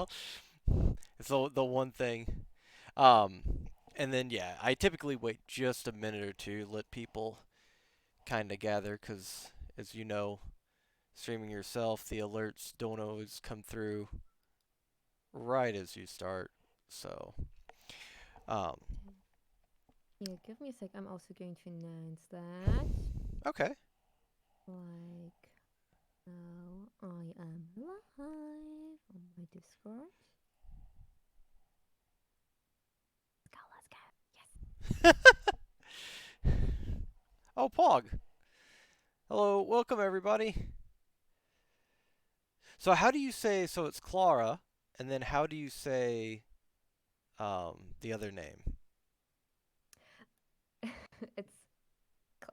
So it's the one thing. Um, and then yeah, I typically wait just a minute or two, let people kind of gather, because as you know, streaming yourself, the alerts don't always come through right as you start. So, um, Yeah, give me a sec. I'm also going to announce that. okay. Like, now I am live on my Discord. Let's go. Yes. Oh, Pog. Hello, welcome everybody. So how do you say, so it's Clara, and then how do you say the other name? It's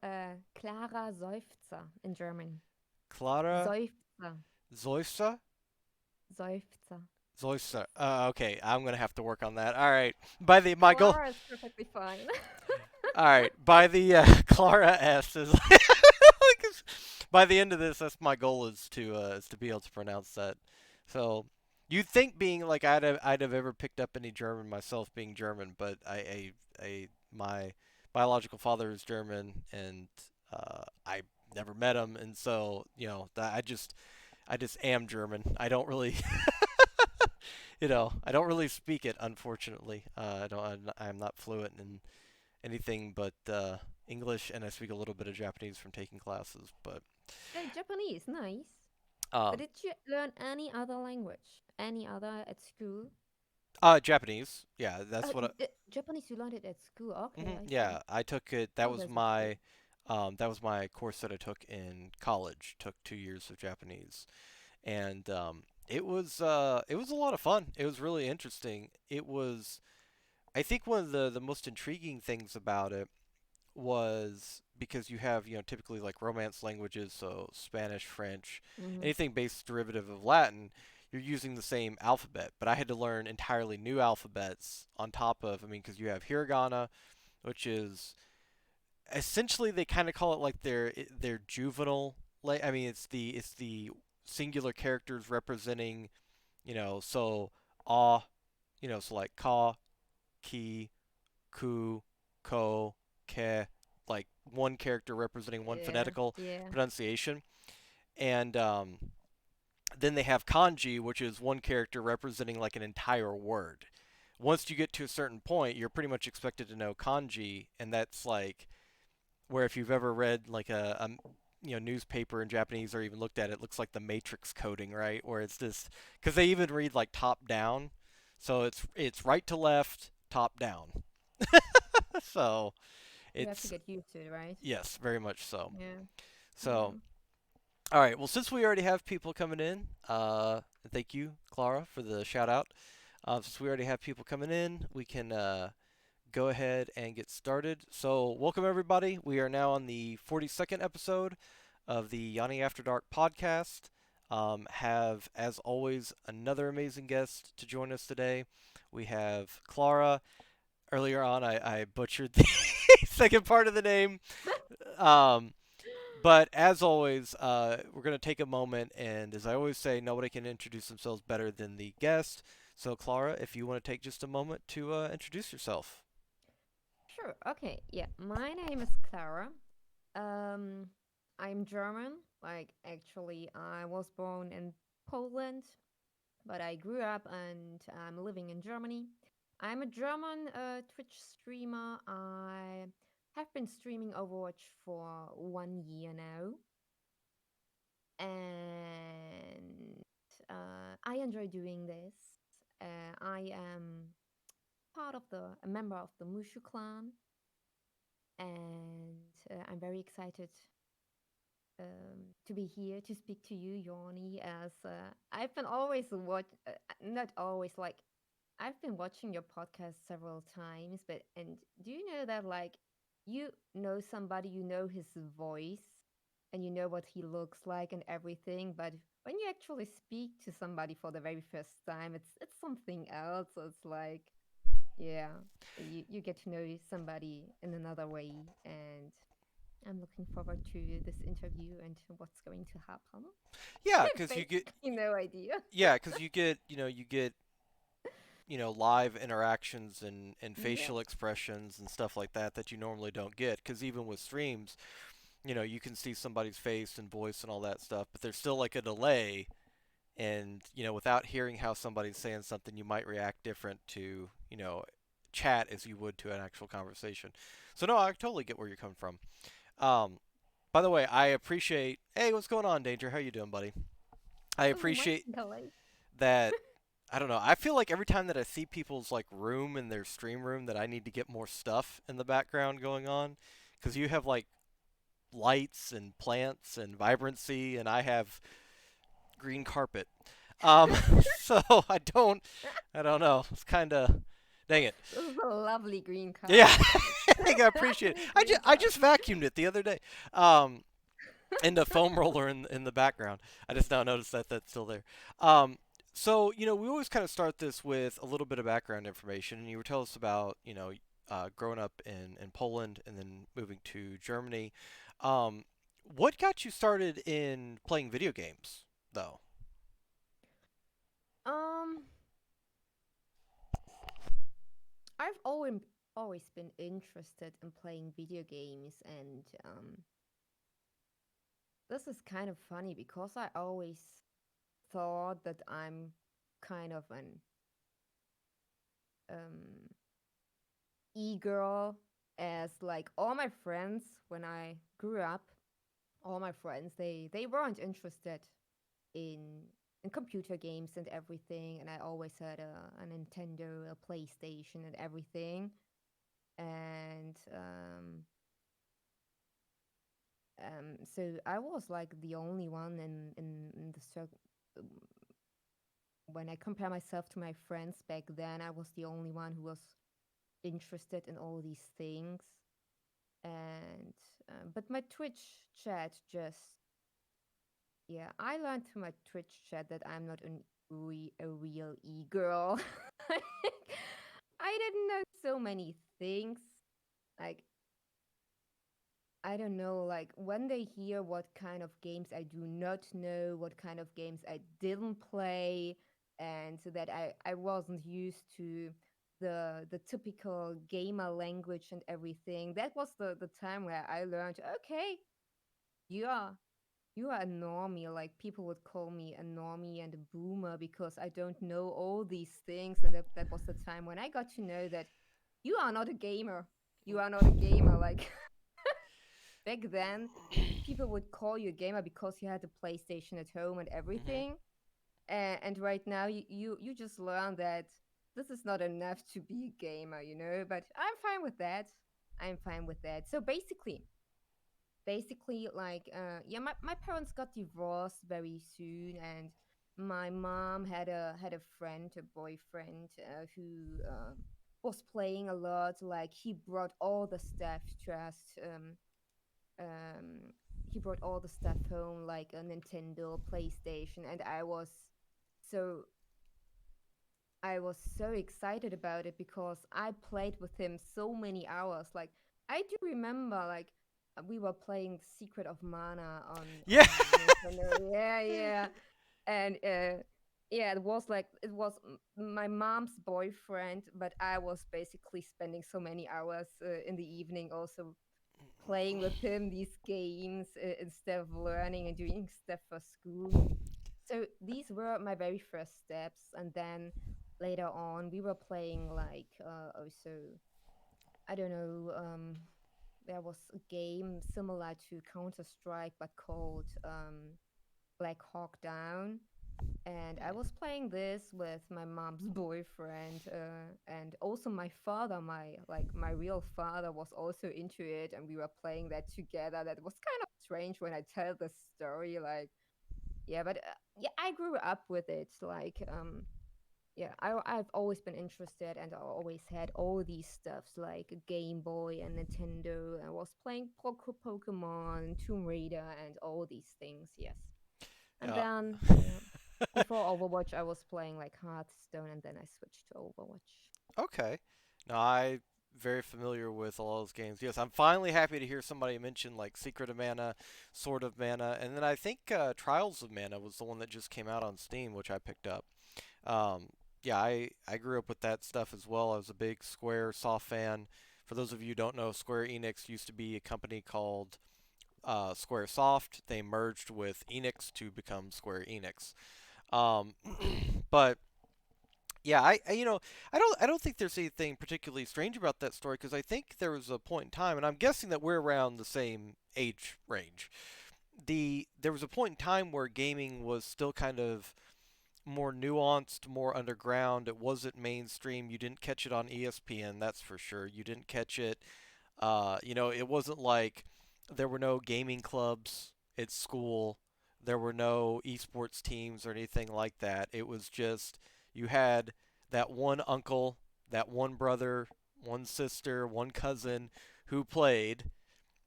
ClaraSeufzer in German. Clara Seufzer. Zoysa? Seufzer. Zoysa. Okay, I'm gonna have to work on that. All right. By the my goal. Clara is perfectly fine. All right. By the Clara S is by the end of this, that's my goal is to be able to pronounce that. So you'd think being like I'd have ever picked up any German myself being German, but my biological father is German and I never met him, and so I just am German. I don't really I don't really speak it, unfortunately. I don't. I'm not fluent in anything but English, and I speak a little bit of Japanese from taking classes. But Oh, Japanese, nice. But um, did you learn any other language? Any other at school? Japanese, yeah, that's what. Japanese, you learned it at school. Okay, I see. Yeah, I took it. That Oh, was that's so cool. my course that I took in college. Took 2 years of Japanese, and it was a lot of fun. It was really interesting. It was. I think one of the most intriguing things about it was because you have, typically like Romance languages, so Spanish, French, Mm-hmm. anything based derivative of Latin, you're using the same alphabet. But I had to learn entirely new alphabets on top of, I mean, because you have hiragana, which is essentially they kind of call it like their juvenile. Like, I mean, it's the singular characters representing, so ah, so like ka, ki, ku, ko, ke, like one character representing one Yeah, phonetical yeah. pronunciation. And then they have kanji, which is one character representing like an entire word. Once you get to a certain point, you're pretty much expected to know kanji, and that's like where if you've ever read like a newspaper in Japanese or even looked at it, it looks like the matrix coding, right? Where it's just because they even read like top down, so it's right to left, top down. So You have to it's get used to it, right? yes, very much so. Yeah, So yeah. all right, well since we already have people coming in, thank you, Clara, for the shout out. Since we already have people coming in, we can go ahead and get started. So welcome everybody. We are now on the 42nd episode of the Yanni After Dark podcast. Have, as always, another amazing guest to join us today. We have Clara. Earlier on, I butchered the second part of the name. Um, but as always, we're going to take a moment, and as I always say, nobody can introduce themselves better than the guest. So, Clara, if you want to take just a moment to introduce yourself. Sure. Okay. Yeah. My name is Clara. Um, I'm German. Like, actually, I was born in Poland, but I grew up and I'm living in Germany. I'm a German Twitch streamer. I have been streaming Overwatch for 1 year now, and I enjoy doing this. I am part of a member of the Mushu clan, and I'm very excited to be here to speak to you, Yoni. As I've been always not always like I've been watching your podcast several times, but and do you know that like you know somebody, you know his voice, and you know what he looks like and everything, but when you actually speak to somebody for the very first time, it's something else. So it's like yeah, you get to know somebody in another way, and I'm looking forward to this interview and to what's going to happen. Yeah, because you get Basically, no idea. yeah, because you get live interactions and Yes. facial expressions and stuff like that that you normally don't get. Because even with streams, you can see somebody's face and voice and all that stuff, but there's still like a delay. And without hearing how somebody's saying something, you might react different to chat as you would to an actual conversation. So no, I totally get where you're coming from. Um, by the way, I appreciate. Hey, what's going on, Danger? How you doing, buddy? I Oh my appreciate golly. that. I don't know. I feel like every time that I see people's like room in their stream room, that I need to get more stuff in the background going on, because you have like lights and plants and vibrancy, and I have green carpet. Um, so I don't know. It's kind of, dang it. This is a lovely green Yeah, carpet. I appreciate it. Lovely green I just carpet. vacuumed it the other day. Um, and the foam roller in the background. I just now noticed that that's still there. Um, so we always kind of start this with a little bit of background information, and you were telling us about growing up in Poland and then moving to Germany. Um, what got you started in playing video games, though? Um, I've always been interested in playing video games, and this is kind of funny because I always thought that I'm kind of an um e-girl, as like all my friends when I grew up, all my friends they weren't interested in in computer games and everything, and I always had a Nintendo, a PlayStation, and everything. And so I was like the only one in the circle. When I compare myself to my friends back then, I was the only one who was interested in all these things. And but my Twitch chat just, yeah, I learned through my Twitch chat that I'm not a real e-girl. I didn't know so many things. Like, I don't know, like when they hear what kind of games I do not know, what kind of games I didn't play, and so that I wasn't used to the typical gamer language and everything. That was the time where I learned, okay, you are you are a normie. Like people would call me a normie and a boomer because I don't know all these things. And that was the time when I got to know that you are not a gamer. You are not a gamer. Like back then, people would call you a gamer because you had a PlayStation at home and Hmm. everything. And right now, you just learn that this is not enough to be a gamer, you know. But I'm fine with that. I'm fine with that. So basically, like yeah, my parents got divorced very soon, and my mom had a friend, a boyfriend, who was playing a lot. Like he brought all the stuff to us. Um, he brought all the stuff home, like a Nintendo, PlayStation, and so I was so excited about it because I played with him so many hours. Like I do remember, like we were playing Secret of Mana Yeah. on Nintendo. Yeah, yeah, and yeah, it was my mom's boyfriend, but I was basically spending so many hours in the evening also playing with him these games instead of learning and doing stuff for school. So these were my very first steps, and then later on we were playing like also, I don't know, there was a game similar to Counter Strike but called Black Hawk Down, and I was playing this with my mom's boyfriend, and also my father, my real father was also into it, and we were playing that together. That was kind of strange when I tell the story, like, yeah, but yeah, I grew up with it. Like, yeah, I've always been interested, and I always had all these stuffs like a Game Boy and Nintendo. I was playing Pokemon, Tomb Raider, and all these things. Yes, and Yeah. then yeah, before Overwatch, I was playing like Hearthstone, and then I switched to Overwatch. Okay. No, I very familiar with all those games. Yes, I'm finally happy to hear somebody mention like Secret of Mana, Sword of Mana, and then I think Trials of Mana was the one that just came out on Steam, which I picked up. Um, yeah, I grew up with that stuff as well. I was a big Square Soft fan. For those of you who don't know, Square Enix used to be a company called SquareSoft. They merged with Enix to become Square Enix. Um, but yeah, I don't think there's anything particularly strange about that story because I think there was a point in time, and I'm guessing that we're around the same age range. There was a point in time where gaming was still kind of more nuanced, more underground. It wasn't mainstream. You didn't catch it on ESPN, that's for sure. You didn't catch it. It wasn't like there were no gaming clubs at school. There were no esports teams or anything like that. It was just you had that one uncle, that one brother, one sister, one cousin who played,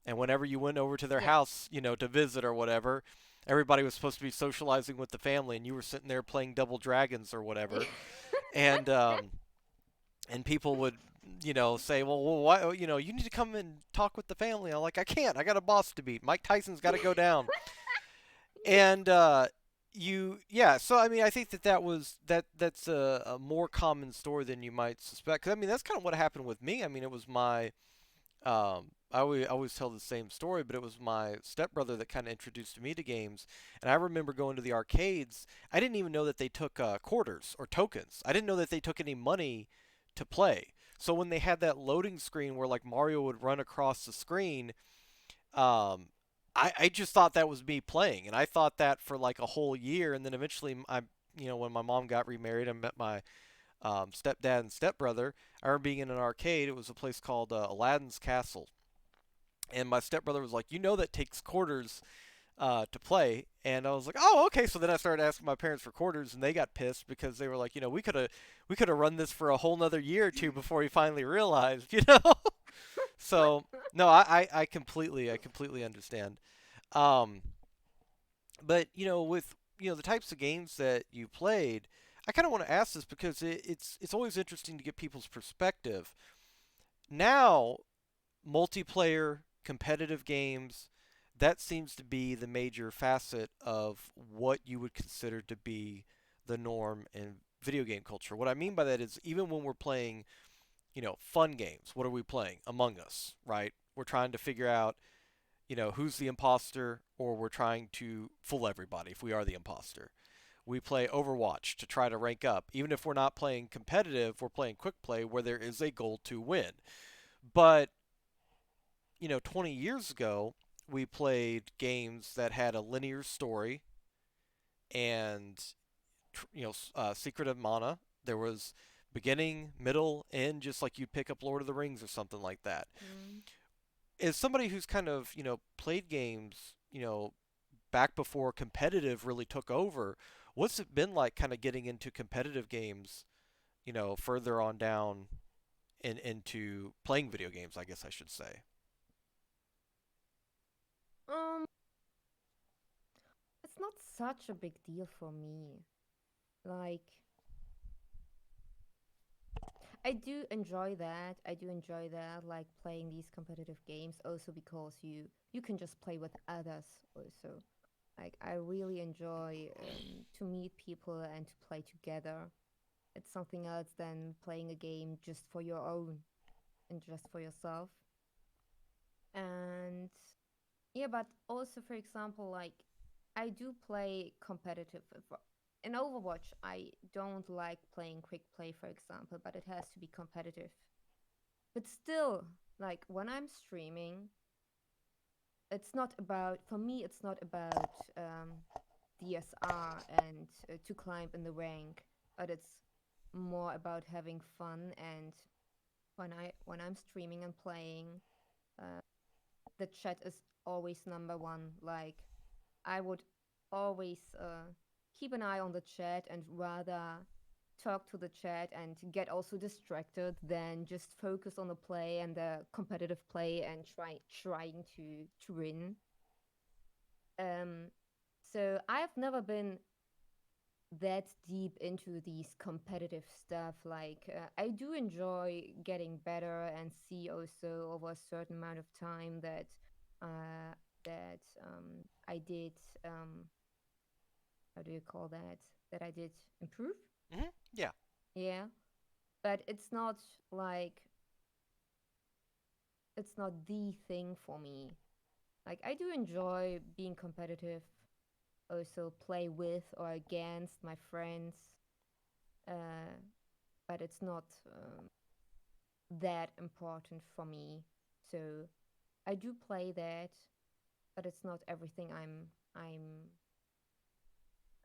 and whenever you went over to their Yeah. house, to visit or whatever, everybody was supposed to be socializing with the family, and you were sitting there playing Double Dragons or whatever, and people would say, well, why, you need to come and talk with the family. I'm like, I can't. I got a boss to beat. Mike Tyson's got to go down. And yeah. So I mean, I think that's a more common story than you might suspect. 'Cause, I mean, that's kind of what happened with me. I mean, it was my I always tell the same story, but it was my stepbrother that kind of introduced me to games. And I remember going to the arcades. I didn't even know that they took quarters or tokens. I didn't know that they took any money to play. So when they had that loading screen where like Mario would run across the screen, um, I just thought that was me playing, and I thought that for like a whole year. And then eventually, when my mom got remarried, I met my stepdad and stepbrother. I remember being in an arcade. It was a place called Aladdin's Castle, and my stepbrother was like, that takes quarters to play. And I was like, oh, okay. So then I started asking my parents for quarters, and they got pissed because they were like, we could have run this for a whole nother year or two before we finally realized. So no, I completely understand. Um, but with the types of games that you played, I kind of want to ask this because it's always interesting to get people's perspective. Now, multiplayer competitive games, that seems to be the major facet of what you would consider to be the norm in video game culture. What I mean by that is even when we're playing, fun games, what are we playing? Among Us, right? We're trying to figure out, who's the imposter, or we're trying to fool everybody if we are the imposter. We play Overwatch to try to rank up. Even if we're not playing competitive, we're playing quick play where there is a goal to win. But 20 years ago, we played games that had a linear story and, Secret of Mana. There was beginning, middle, end, just like you'd pick up Lord of the Rings or something like that. Mm. As somebody who's kind of, played games, back before competitive really took over, what's it been like kind of getting into competitive games, further on down into playing video games, I guess I should say? Um, it's not such a big deal for me. Like, I do enjoy that. I do enjoy that, like playing these competitive games, also because you can just play with others. Also, like I really enjoy to meet people and to play together. It's something else than playing a game just for your own and just for yourself. And yeah, but also, for example, like I do play competitive. In Overwatch, I don't like playing quick play, for example, but it has to be competitive. But still, like when I'm streaming, it's not about, for me, it's not about DSR and to climb in the rank, but it's more about having fun. And when I'm streaming and playing, uh, the chat is always number one. Like I would always keep an eye on the chat and rather talk to the chat and get also distracted than just focus on the play and the competitive play and trying to win. Um, so I've never been that deep into these competitive stuff. Like I do enjoy getting better and see also over a certain amount of time that uh, I did how do you call that? That I did improve. Yeah. Yeah, but like it's not the thing for me. Like I do enjoy being competitive, also play with or against my friends, uh, but it's not that important for me. So I do play that, but it's not everything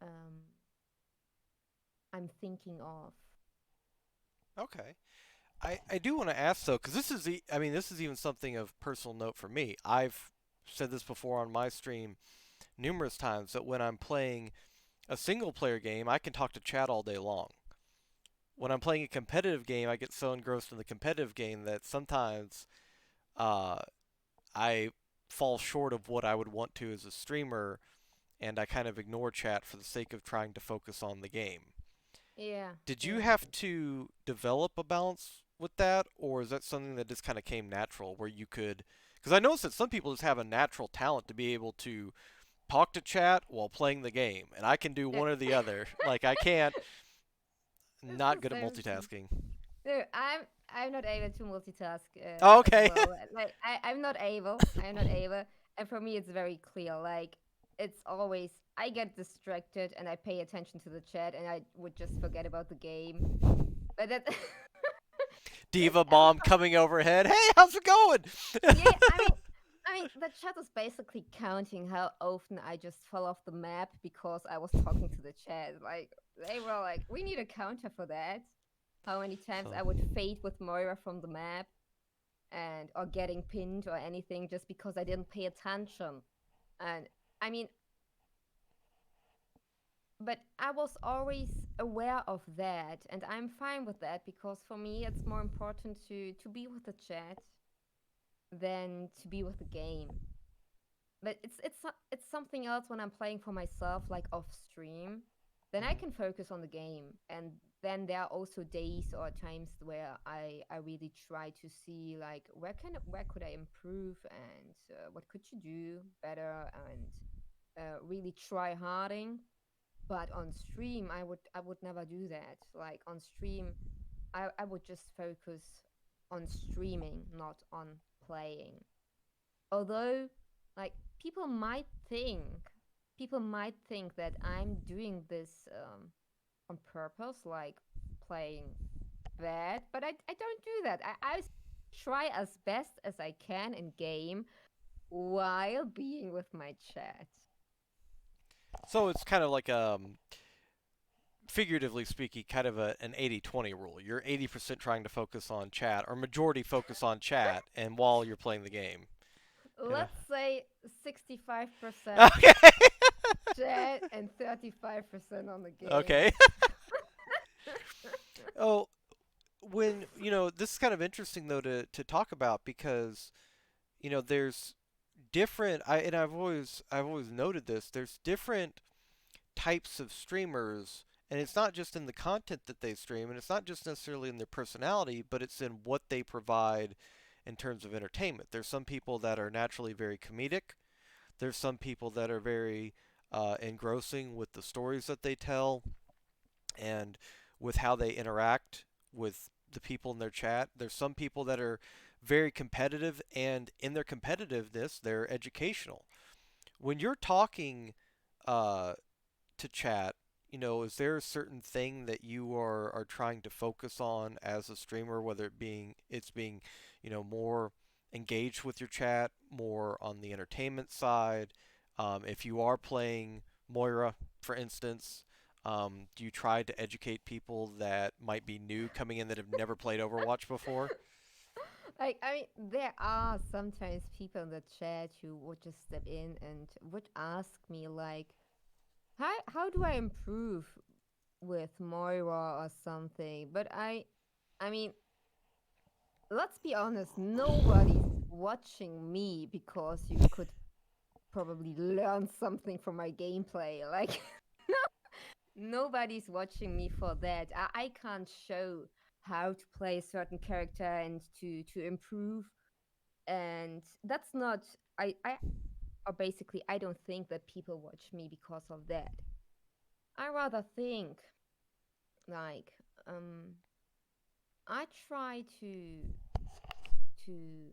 um, I'm thinking of. Okay. I do want to ask though, because I mean, this is even something of personal note for me. I've said this before on my stream numerous times that when I'm playing a single player game, I can talk to chat all day long. When I'm playing a competitive game, I get so engrossed in the competitive game that sometimes uh, I fall short of what I would want to as a streamer, and I kind of ignore chat for the sake of trying to focus on the game. Yeah, Did you yeah. have to develop a balance with that, or is that something that just kind of came natural where you could? Because I noticed that some people just have a natural talent to be able to talk to chat while playing the game, and I can do Yeah. one or the other. Like I can't, It's not the good at same thing. multitasking. No, I'm not able to multitask Oh, as okay. well. Like I'm not able. I'm not able. And for me, it's very clear. Like it's always I get distracted and I pay attention to the chat and I would just forget about the game. But that this Diva bomb coming overhead. Hey, how's it going? yeah. I mean the chat is basically counting how often I just fell off the map because I was talking to the chat. Like they were like, we need a counter for that. How many times Huh. I would fade with Moira from the map and or getting pinned or anything just because I didn't pay attention. And I mean, but I was always aware of that, and I'm fine with that because for me it's more important to be with the chat than to be with the game. But it's something else when I'm playing for myself, like off stream. Then I Mhm. can focus on the game, and then there are also days or times where I really try to see like where could I improve and what could you do better and really try harding. But on stream, I would never do that. Like on stream, I would just focus on streaming, not on playing. Although, like people might think that I'm doing this on purpose, like playing bad, but I don't do that. I try as best as I can in game while being with my chat. So it's kind of like figuratively speaking, kind of an 80-20 rule. You're 80% trying to focus on chat, or majority focus on chat, and while you're playing the game. Kind of. Let's say 65% Okay. chat and 35% on the game. Okay. Oh, when this is kind of interesting though to talk about because there's different. I've always noted this. There's different types of streamers, and it's not just in the content that they stream, and it's not just necessarily in their personality, but it's in what they provide in terms of entertainment. There's some people that are naturally very comedic. There's some people that are very engrossing with the stories that they tell and with how they interact with the people in their chat. There's some people that are very competitive, and in their competitiveness, they're educational. When you're talking uh, to chat, is there a certain thing that you are trying to focus on as a streamer, whether it's being, more engaged with your chat, more on the entertainment side? If you are playing Moira, for instance, do you try to educate people that might be new coming in that have never played Overwatch before? Like, I mean, there are sometimes people in the chat who would just step in and would ask me, like, how do I improve with Moira or something? But I mean, let's be honest, nobody's watching me because you could probably learn something from my gameplay. Like, Nobody's watching me for that. I can't show how to play a certain character and to improve. And that's not I or basically I don't think that people watch me because of that. I rather think like um I try to to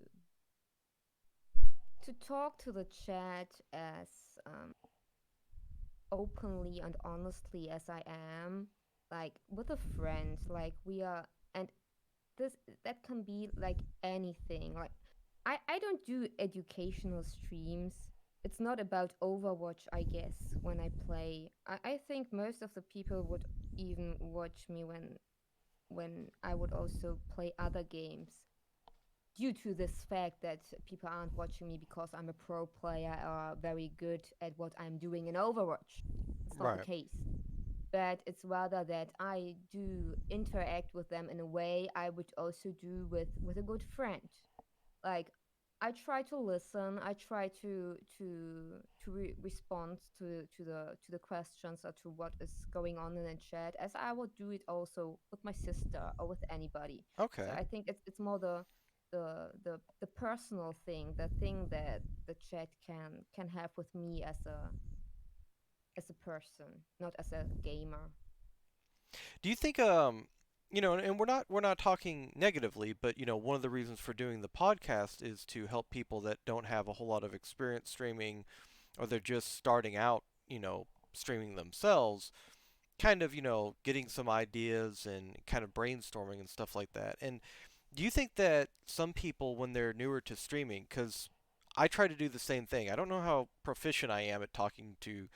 talk to the chat as um openly and honestly as I am, like with a friend, like we are, and this that can be like anything. Like I don't do educational streams. It's not about Overwatch, I guess, when I play. I think most of the people would even watch me when I would also play other games due to this fact that people aren't watching me because I'm a pro player or very good at what I'm doing in Overwatch. It's not the Right. case. But it's rather that I do interact with them in a way I would also do with a good friend. Like I try to listen, I try to respond to the questions or to what is going on in the chat, as I would do it also with my sister or with anybody. So Okay. I think it's more the personal thing, the thing that the chat can have with me as a person, not as a gamer. Do you think and we're not talking negatively, but one of the reasons for doing the podcast is to help people that don't have a whole lot of experience streaming, or they're just starting out, streaming themselves, kind of, getting some ideas and kind of brainstorming and stuff like that. And do you think that some people, when they're newer to streaming, because I try to do the same thing. I don't know how proficient I am at talking to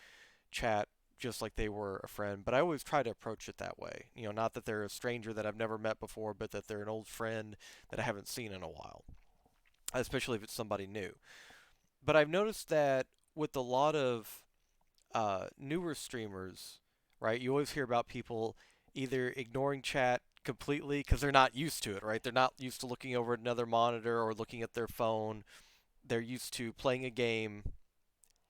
chat just like they were a friend, but I always try to approach it that way. Not that they're a stranger that I've never met before, but that they're an old friend that I haven't seen in a while, especially if it's somebody new. But I've noticed that with a lot of newer streamers, right, you always hear about people either ignoring chat completely because they're not used to it, right? They're not used to looking over another monitor or looking at their phone. They're used to playing a game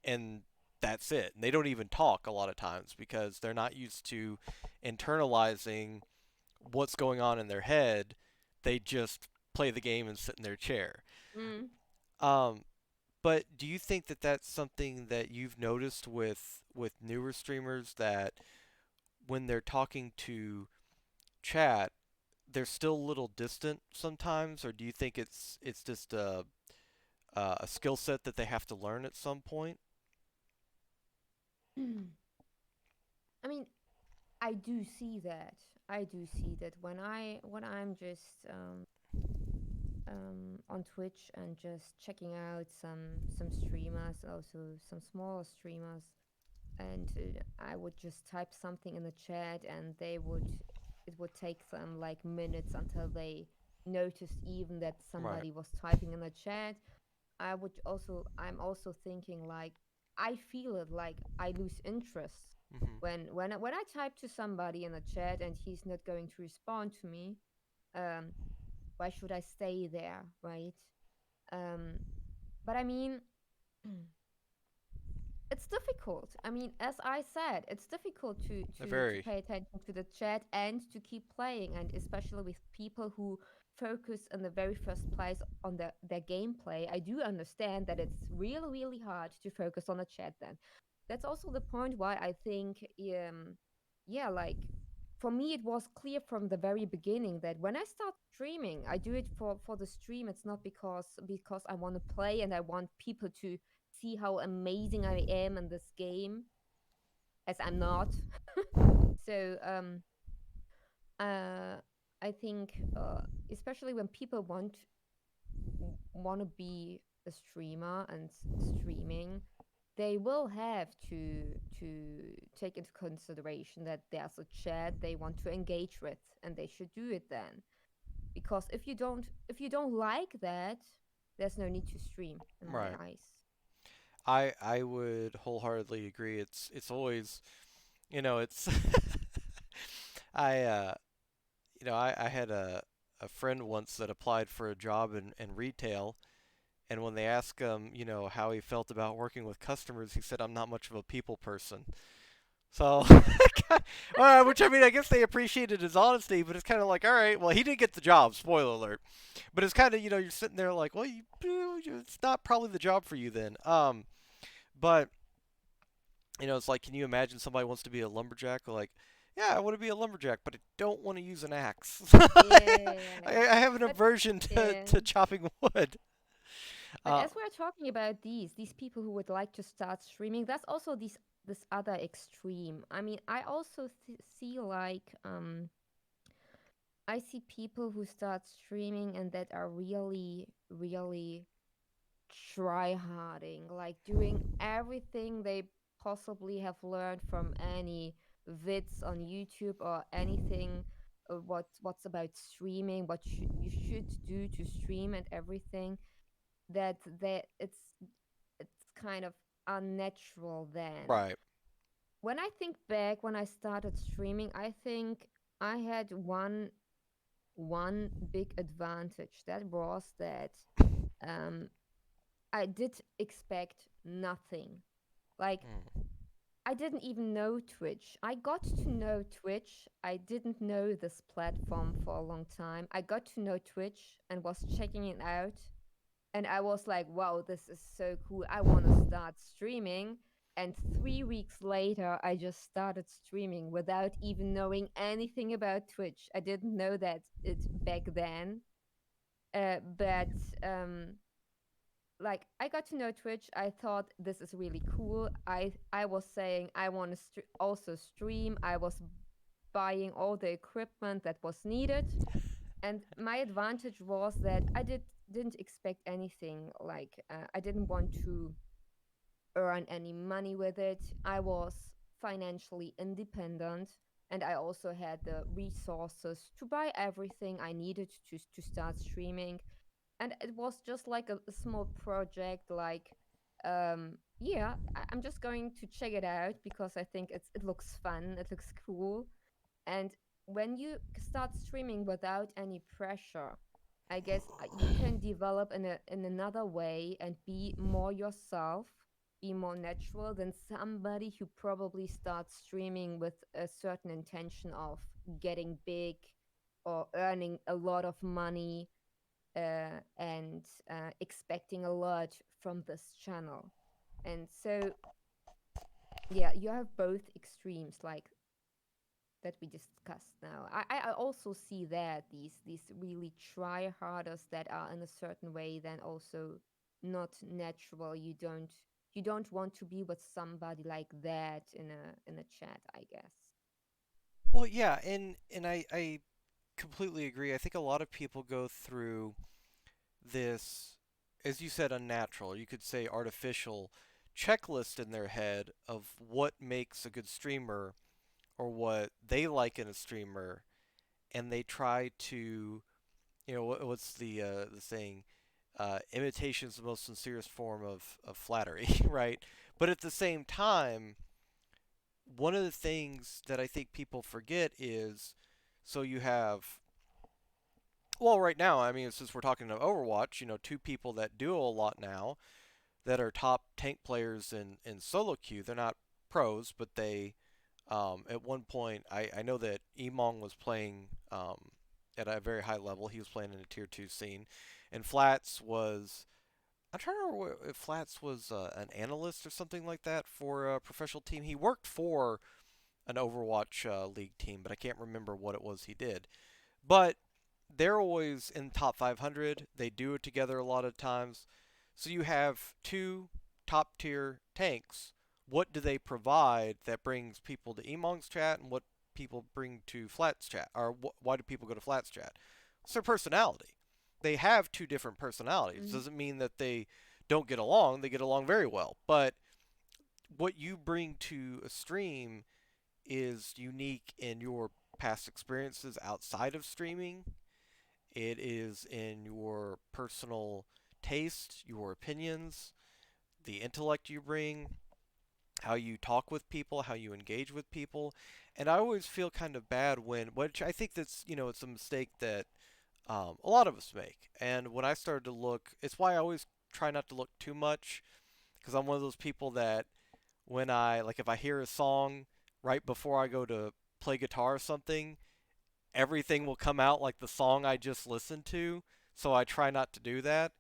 and that's it. And they don't even talk a lot of times because they're not used to internalizing what's going on in their head. They just play the game and sit in their chair. Mm. Um, but do you think that that's something that you've noticed with newer streamers, that when they're talking to chat, they're still a little distant sometimes, or do you think it's just a skill set that they have to learn at some point? I mean, I do see that. I do see that when I'm just on Twitch and just checking out some streamers, also some smaller streamers, and I would just type something in the chat, and it would take them like minutes until they noticed even that Right. somebody was typing in the chat. I'm also thinking like I feel it, like I lose interest Hmm. when I type to somebody in the chat and he's not going to respond to me. Um, why should I stay there, right? Um, but I mean, it's difficult. I mean, as I said, it's difficult to Very. pay attention to the chat and to keep playing, and especially with people who focus in the very first place on their gameplay. I do understand that it's really really hard to focus on the chat. Then that's also the point why I think yeah, like for me it was clear from the very beginning that when I start streaming, I do it for the stream. It's not because I want to play and I want people to see how amazing I am in this game, as I'm not. So uh, I think especially when people want to be a streamer and streaming, they will have to take into consideration that there's a chat they want to engage with, and they should do it then. Because if you don't like that, there's no need to stream in my Right. eyes. I would wholeheartedly agree. It's always, it's I I had a friend once that applied for a job in retail, and when they asked him, how he felt about working with customers, he said, "I'm not much of a people person." So, which I mean, I guess they appreciated his honesty, but it's kind of like, all right, well, he didn't get the job. Spoiler alert. But it's kind of, you're sitting there like, well, it's not probably the job for you then. But it's like, can you imagine somebody wants to be a lumberjack? Like, yeah, I want to be a lumberjack, but I don't want to use an axe. I Yeah, have an but aversion to, yeah. chopping wood. But Uh, as we're talking about these people who would like to start streaming, that's also this other extreme. I mean, I also see like I see people who start streaming and that are really really try harding, like doing everything they possibly have learned from any vids on YouTube or anything. What's about streaming? What you should do to stream and everything. That it's kind of unnatural then. right. When I think back when I started streaming, I think I had one big advantage. That was that um, I did expect nothing. Like Mm. I didn't even know Twitch. I got to know Twitch. I didn't know this platform for a long time. I got to know Twitch and was checking it out. And I was like, wow, this is so cool. I want to start streaming. And 3 weeks later, I just started streaming without even knowing anything about Twitch. I didn't know that it back then. But like I got to know Twitch. I thought this is really cool. I was saying I want to also stream. I was buying all the equipment that was needed, and my advantage was that I didn't expect anything. Like I didn't want to earn any money with it. I was financially independent, and I also had the resources to buy everything I needed to start streaming. And it was just like a small project, like yeah, I'm just going to check it out because I think it looks fun, it looks cool. And when you start streaming without any pressure, I guess you can develop in another way and be more yourself, be more natural than somebody who probably starts streaming with a certain intention of getting big or earning a lot of money, and expecting a lot from this channel. And so, yeah, you have both extremes, like that we discussed now. I also see that these really try harders that are in a certain way then also not natural. You don't want to be with somebody like that in a chat, I guess. Well, yeah, and I completely agree. I think a lot of people go through this, as you said, unnatural, you could say artificial checklist in their head of what makes a good streamer or what they like in a streamer, and they try to, what's the saying? Imitation is the most sincerest form of flattery, right? But at the same time, one of the things that I think people forget is, so you have, well, right now, I mean, since we're talking about Overwatch, two people that do a lot now that are top tank players in solo queue. They're not pros, but they, at one point, I know that Emong was playing at a very high level. He was playing in a tier 2 scene. And Flats was, I'm trying to remember if Flats was an analyst or something like that for a professional team. He worked for an Overwatch League team, but I can't remember what it was he did. But they're always in top 500. They do it together a lot of times. So you have two top tier tanks. What do they provide that brings people to Emong's chat, and what people bring to Flat's chat? Or why do people go to Flat's chat? It's their personality. They have two different personalities. Mm-hmm. Doesn't mean that they don't get along. They get along very well. But what you bring to a stream is unique in your past experiences outside of streaming. It is in your personal taste, your opinions, the intellect you bring, how you talk with people, how you engage with people. And I always feel kind of bad when, which I think that's, it's a mistake that a lot of us make. And when I started to look, it's why I always try not to look too much, because I'm one of those people that when I, like, if I hear a song right before I go to play guitar or something, everything will come out like the song I just listened to. So I try not to do that.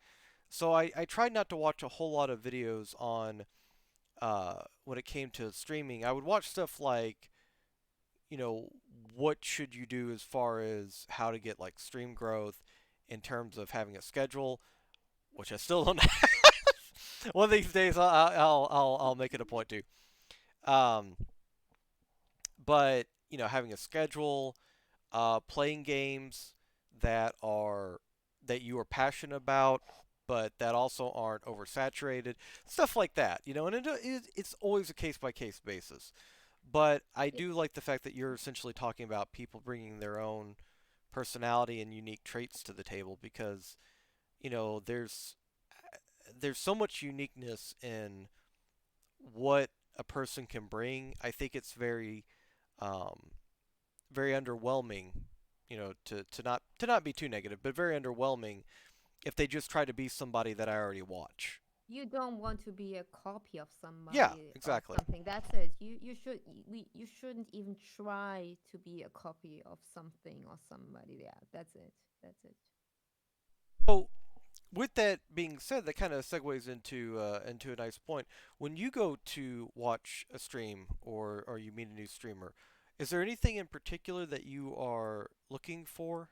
So I tried not to watch a whole lot of videos on when it came to streaming. I would watch stuff like, you know, what should you do as far as how to get like stream growth in terms of having a schedule, which I still don't have. One of these days I'll make it a point to. Um, but you know, having a schedule, playing games that are that you are passionate about, but that also aren't oversaturated, stuff like that. You know, and it's always a case by case basis. But I Yeah, do like the fact that you're essentially talking about people bringing their own personality and unique traits to the table because you know there's so much uniqueness in what a person can bring. I think it's um, very underwhelming, you know, to not be too negative, but very underwhelming if they just try to be somebody that I already watch. you don't want to be a copy of Yeah, somebody or exactly. something. That's it. You shouldn't even try to be a copy of something or somebody. Yeah, that's it. That's it. So with that being said, that kind of segues into a nice point. When you go to watch a stream or you meet a new streamer, is there anything in particular that you are looking for,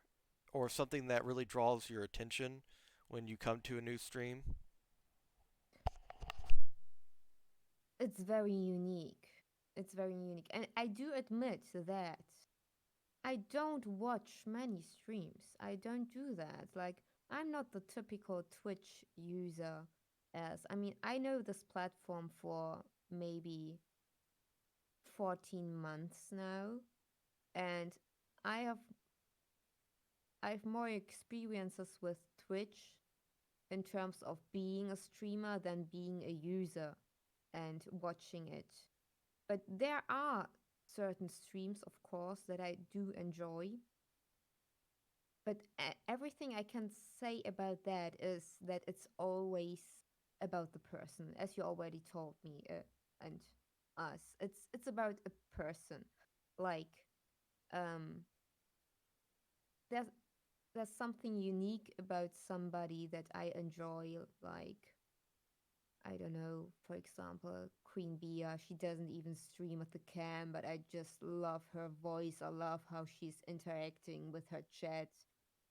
or something that really draws your attention when you come to a new stream? It's very unique. It's very unique. And I do admit that I don't watch many streams. I don't do that. Like, I'm not the typical Twitch user, as I mean, I know this platform for maybe 14 months now, and I have I've more experiences with Twitch in terms of being a streamer than being a user and watching it. But there are certain streams, of course, that I do enjoy. But everything I can say about that is that it's always about the person, as you already told me and us. It's about a person. Like um, there's there's something unique about somebody that I enjoy, like I don't know, for example, Queen Bia, she doesn't even stream at the cam, but I just love her voice. I love how she's interacting with her chat.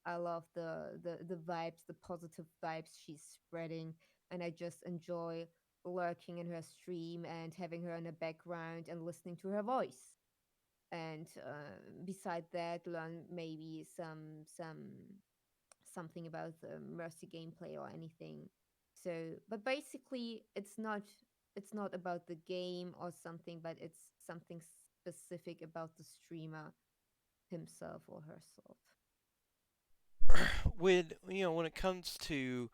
I love the vibes, the positive vibes she's spreading, and I just enjoy lurking in her stream and having her in the background and listening to her voice. And beside that, learn maybe something about the Mercy gameplay or anything. So, but basically, it's not about the game or something, but it's something specific about the streamer himself or herself. When you know when it comes to,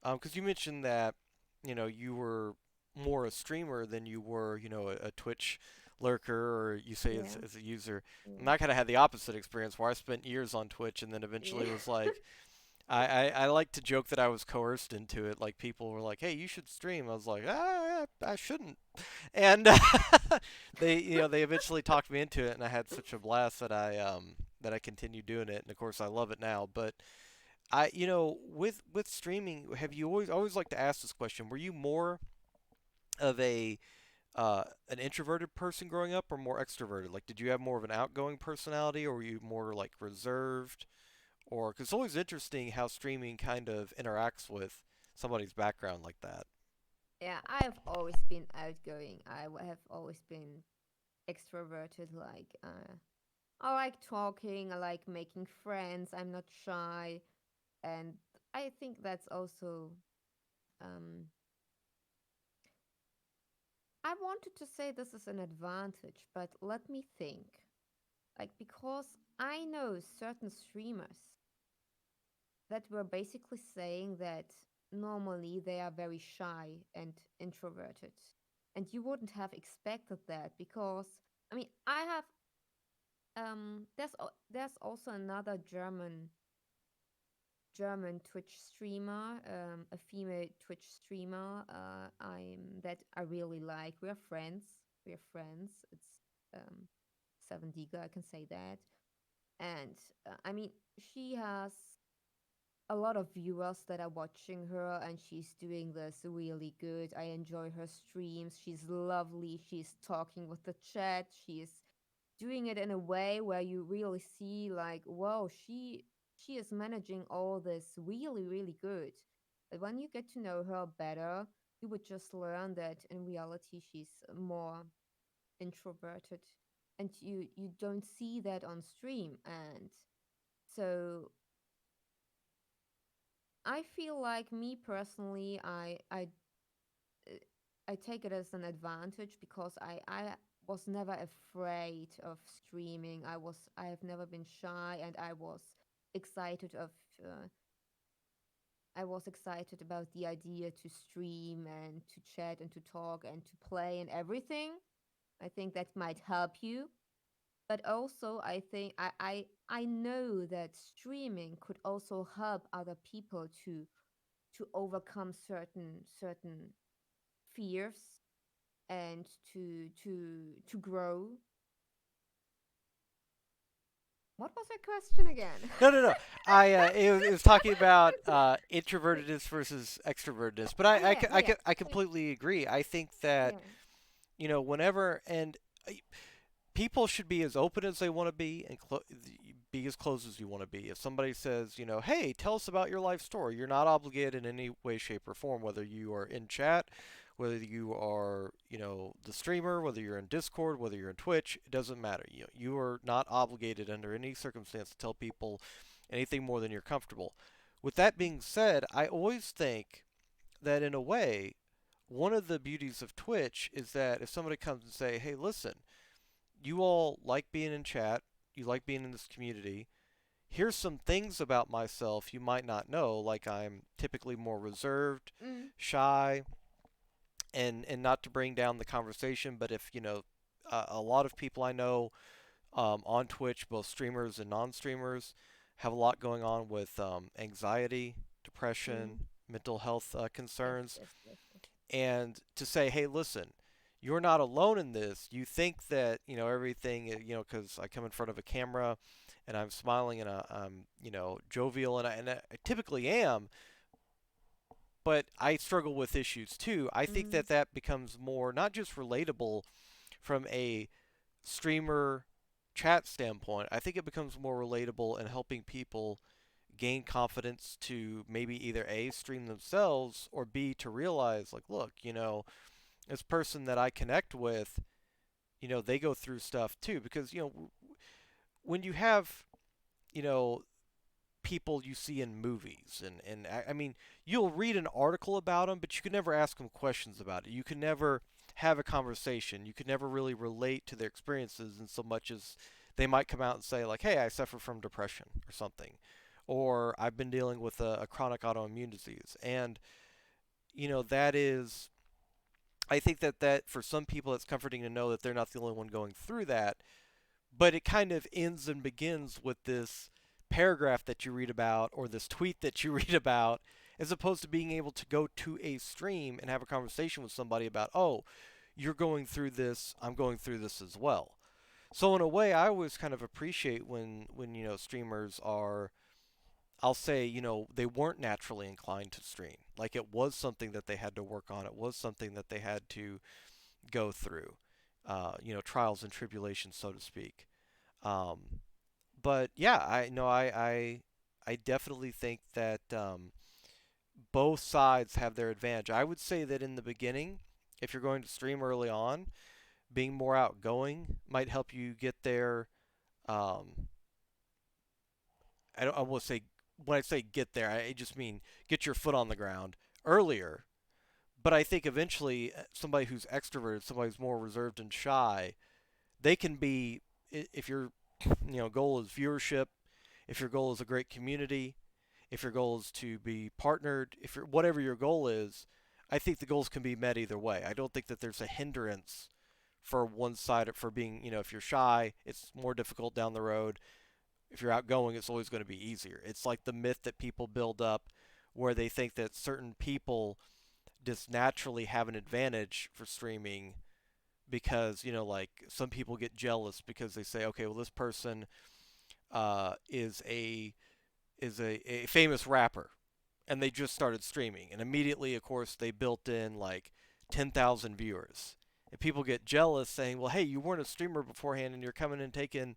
because you mentioned that you know you were more a streamer than you were a Twitch lurker or you say Yeah, as a user, yeah, and I kind of had the opposite experience where I spent years on Twitch and then yeah. eventually was like I like to joke that I was coerced into it. Like people were like, "Hey, you should stream." I was like, I shouldn't," and they they eventually talked me into it, and I had such a blast that I continued doing it, and of course I love it now. But with streaming, have you always like to ask this question? Were you more of a an introverted person growing up, or more extroverted? Like, did you have more of an outgoing personality, or were you more like reserved? Or because it's always interesting how streaming kind of interacts with somebody's background like that. Yeah, I've always been outgoing. Have always been extroverted. Like, I like talking. I like making friends. I'm not shy, and I think that's also um, I wanted to say this is an advantage, but let me think. Like, because I know certain streamers that were basically saying that normally they are very shy and introverted. And you wouldn't have expected that because, I mean, I have, there's also another German Twitch streamer, a female Twitch streamer, that I really like. We're friends. We're friends. um, 70 I can say that. And I mean, she has a lot of viewers that are watching her, and she's doing this really good. I enjoy her streams. She's lovely. She's talking with the chat. She's doing it in a way where you really see like, wow, she is managing all this really, really good. But when you get to know her better, you would just learn that in reality she's more introverted, and you don't see that on stream. And so I feel like, me personally, uh, I take it as an advantage because I was never afraid of streaming. I have never been shy, and excited of uh, I was excited about the idea to stream and to chat and to talk and to play and everything. I think that might help you. But also, I think I know that streaming could also help other people to overcome certain fears, and to grow. What was your question again? No, no, no. It was talking about introvertedness versus extrovertedness, but Oh yeah, yeah, I yeah, completely agree. I think that yeah. whenever and people should be as open as they want to be and be as closed as you want to be. If somebody says, hey, tell us about your life story, you're not obligated in any way, shape, or form, whether you are in chat, whether you are, the streamer, whether you're in Discord, whether you're in Twitch, it doesn't matter. You are not obligated under any circumstance to tell people anything more than you're comfortable. With that being said, I always think that in a way, one of the beauties of Twitch is that if somebody comes and say, "Hey, listen, you all like being in chat, you like being in this community. Here's some things about myself you might not know, like I'm typically more reserved, Mm, shy, and not to bring down the conversation, but if a lot of people I know on Twitch, both streamers and non-streamers, have a lot going on with anxiety, mm. depression, mental health Yes, concerns, yes, yes, yes. and to say, hey, listen, you're not alone in this. You think that everything, because I come in front of a camera and I'm smiling and I'm jovial, and I typically am, but I struggle with issues too. I think Mm, that that becomes more not just relatable from a streamer chat standpoint. I think it becomes more relatable in helping people gain confidence to maybe either A, stream themselves, or B, to realize, like, look, this person that I connect with, they go through stuff too. Because, when you have, you know, people you see in movies, and I mean, you'll read an article about them, but you can never ask them questions about it. You can never have a conversation. You can never really relate to their experiences in so much as they might come out and say, like, hey, I suffer from depression or something. Or I've been dealing with a chronic autoimmune disease. And, that is I think that for some people, it's comforting to know that they're not the only one going through that. But it kind of ends and begins with this paragraph that you read about or this tweet that you read about, as opposed to being able to go to a stream and have a conversation with somebody about, oh, you're going through this, I'm going through this as well. So in a way, I always kind of appreciate when streamers are, I'll say, they weren't naturally inclined to stream. Like it was something that they had to work on. It was something that they had to go through, trials and tribulations, so to speak. Um, but yeah, I know I definitely think that both sides have their advantage. I would say that in the beginning, if you're going to stream early on, being more outgoing might help you get there. Um, I will say when I say get there, I just mean get your foot on the ground earlier. But I think eventually somebody who's extroverted, somebody who's more reserved and shy, they can be if your goal is viewership, if your goal is a great community, if your goal is to be partnered, if you're, whatever your goal is, I think the goals can be met either way. I don't think that there's a hindrance for one side for being, if you're shy, it's more difficult down the road. If you're outgoing, it's always going to be easier. It's like the myth that people build up where they think that certain people just naturally have an advantage for streaming because like some people get jealous because they say, okay, well this person is a famous rapper, and they just started streaming, and immediately, of course, they built in like 10,000 viewers, and people get jealous, saying, well, hey, you weren't a streamer beforehand, and you're coming and taking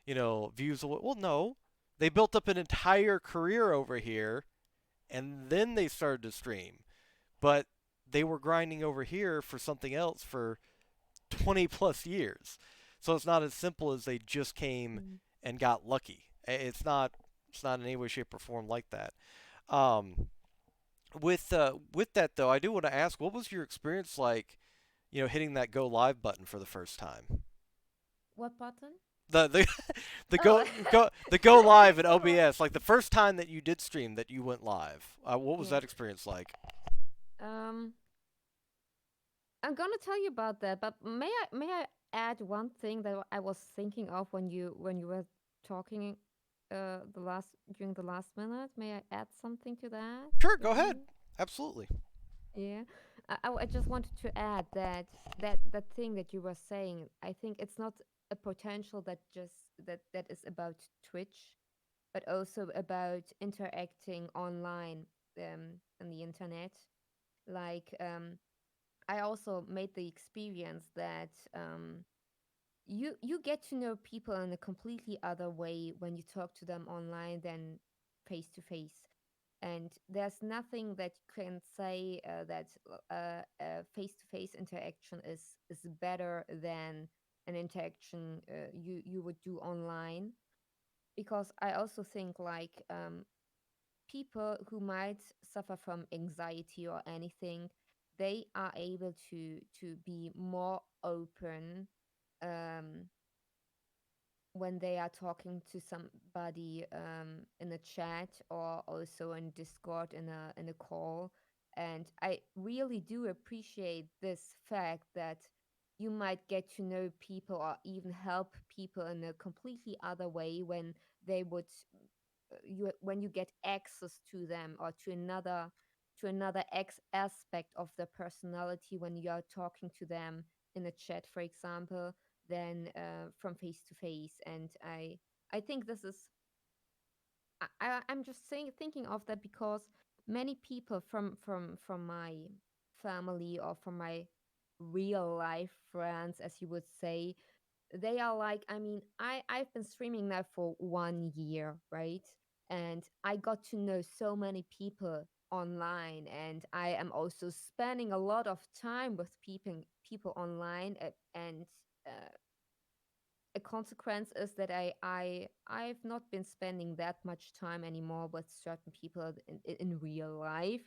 views away. Well, no, they built up an entire career over here, and then they started to stream, but they were grinding over here for something else for 20 plus years. So it's not as simple as they just came Mm. and got lucky. It's not in any way, shape, or form like that. Um, with that though, I do want to ask, what was your experience like? Hitting that go live button for the first time. What button? The the Oh, go live at go on. OBS, like the first time that you did stream, that you went live. What was Yeah. that experience like? Um, I'm gonna tell you about that, but may I add one thing that I was thinking of when you were talking the last during the last minute? May I add something to that, Sure, go ahead. Johnny? Absolutely. Yeah. I just wanted to add that thing that you were saying, I think it's not a potential that is about Twitch, but also about interacting online on the internet. Like I also made the experience that you get to know people in a completely other way when you talk to them online than face to face. And there's nothing that can say that face to face interaction is better than an interaction you would do online. Because I also think like people who might suffer from anxiety or anything, they are able to be more open um, when they are talking to somebody in a chat or also in Discord in a call. And I really do appreciate this fact that you might get to know people or even help people in a completely other way when they would when you get access to them or to another aspect of their personality when you are talking to them in a chat, for example, than from face to face. And I think this is I'm just thinking of that because many people from my family or from my real life friends, as you would say, they are like, I mean, I've been streaming now for 1 year, right? And I got to know so many people online, and I am also spending a lot of time with people online, and uh, a consequence is that I've not been spending that much time anymore with certain people in real life.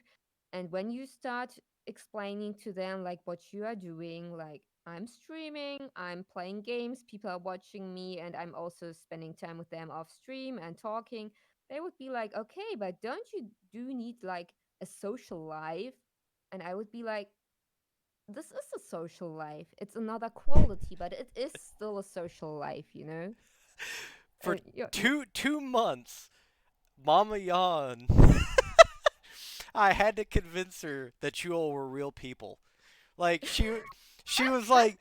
And when you start explaining to them like what you are doing, like I'm streaming, I'm playing games, people are watching me, and I'm also spending time with them off stream and talking, they would be like, okay, but don't you do need like a social life? And I would be like, this is a social life. It's another quality, but it is still a social life, you know? For Yeah. 2 months, Mama Yan, I had to convince her that you all were real people. Like she was like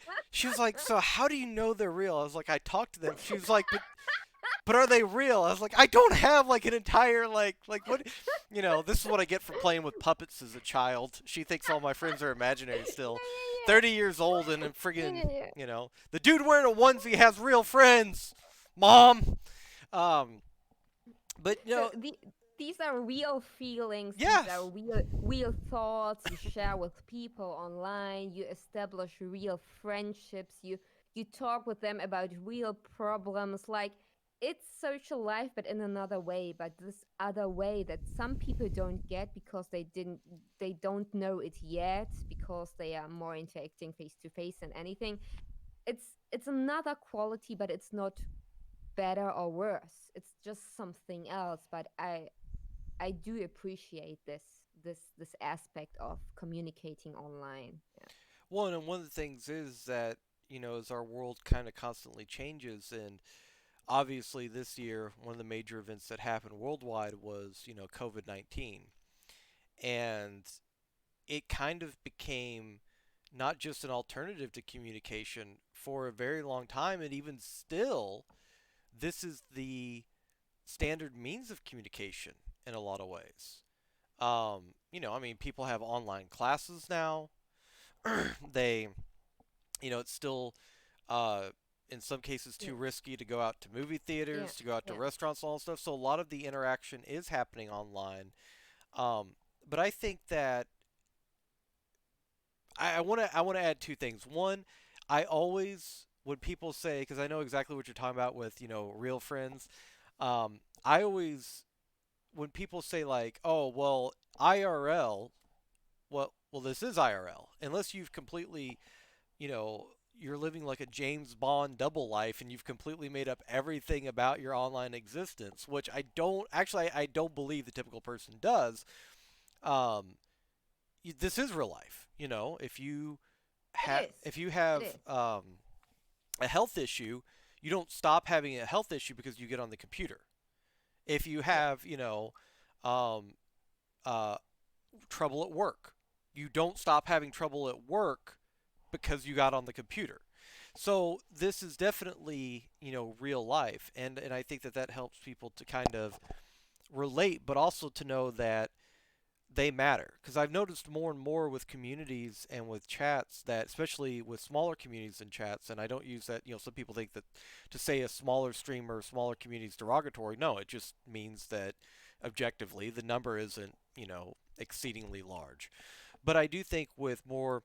so how do you know they're real? I was like, I talked to them. She was like, but are they real? I was like, I don't have like an entire like what this is what I get for playing with puppets as a child. She thinks all my friends are imaginary still. Yeah, 30 years old and yeah, friggin', yeah, yeah. the dude wearing a onesie has real friends. Mom. Um but So these are real feelings. These are yes. real thoughts you share with people online. You establish real friendships. You talk with them about real problems. Like it's social life, but in another way. But this other way that some people don't get because they don't know it yet because they are more interacting face to face than anything. It's another quality, but it's not better or worse. It's just something else. But I do appreciate this aspect of communicating online. Yeah. One of the things is that, as our world kind of constantly changes, and obviously this year, one of the major events that happened worldwide was, COVID-19. And it kind of became not just an alternative to communication for a very long time, and even still, this is the standard means of communication in a lot of ways. I mean, people have online classes now. They, it's still, uh, in some cases, too Yeah. risky to go out to movie Yeah. theaters, to go out to Yeah. restaurants, and all that stuff. So a lot of the interaction is happening online. Um, but I think that I want to add two things. One, I always when people say, because I know exactly what you're talking about with real friends. I always when people say like, oh well, IRL, well this is IRL unless you've completely you know you're living like a James Bond double life and you've completely made up everything about your online existence, which I don't believe the typical person does. Um, this is real life. It is. If you It have is. a health issue, you don't stop having a health issue because you get on the computer. If you Yeah. have um, uh, trouble at work, you don't stop having trouble at work because you got on the computer. So this is definitely real life, and I think that that helps people to kind of relate, but also to know that they matter. Because I've noticed more and more with communities and with chats that, especially with smaller communities and chats, and I don't use that. Some people think that to say a smaller streamer, smaller community is derogatory. No, it just means that objectively the number isn't exceedingly large. But I do think with more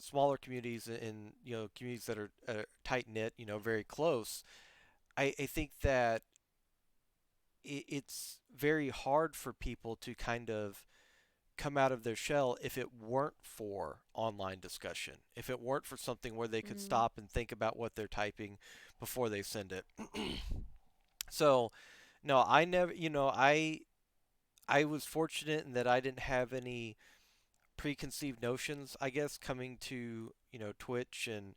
smaller communities and communities that are tight knit, very close, I think that it's very hard for people to kind of come out of their shell if it weren't for online discussion, if it weren't for something where they could Mm. stop and think about what they're typing before they send it. So, no, I never, I was fortunate in that I didn't have any preconceived notions, I guess, coming to, Twitch and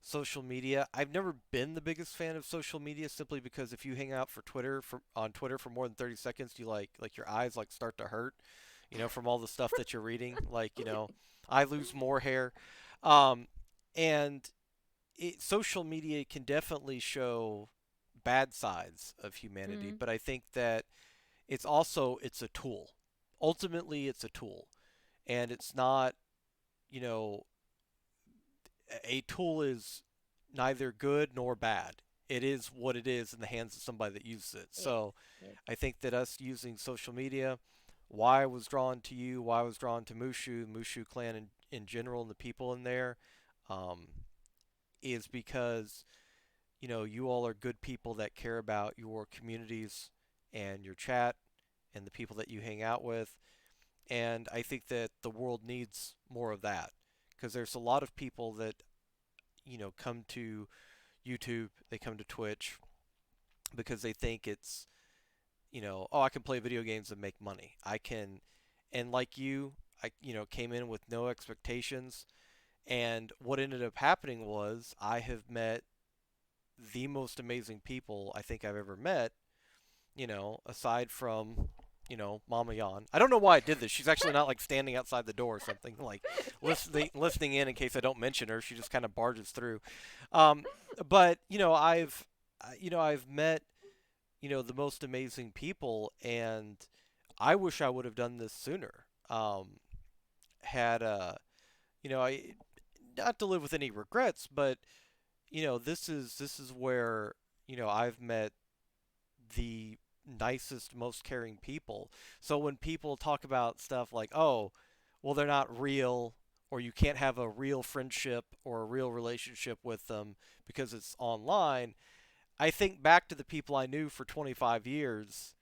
social media. I've never been the biggest fan of social media simply because if you hang out on Twitter for more than 30 seconds, you like your eyes like start to hurt, from all the stuff that you're reading. Like, I lose more hair. Um, and social media can definitely show bad sides of humanity, Mm. but I think that it's a tool. Ultimately, it's a tool, and it's not, you know, a tool is neither good nor bad. It is what it is in the hands of somebody that uses it. Yes. So Yes. I think that us using social media, why I was drawn to you, why I was drawn to Mushu clan in general, and the people in there, um, is because you all are good people that care about your communities and your chat and the people that you hang out with. And I think that the world needs more of that because there's a lot of people that come to YouTube, they come to Twitch because they think it's, oh, I can play video games and make money. I can, and like you, I, came in with no expectations. And what ended up happening was I have met the most amazing people I think I've ever met, aside from, Mama Yan. I don't know why I did this. She's actually not like standing outside the door or something, like listening in case I don't mention her. She just kind of barges through. Um, but I've met the most amazing people, and I wish I would have done this sooner. Had I not to live with any regrets, but this is where I've met the nicest, most caring people. So when people talk about stuff like, oh, well, they're not real, or you can't have a real friendship or a real relationship with them because it's online, I think back to the people I knew for 25 years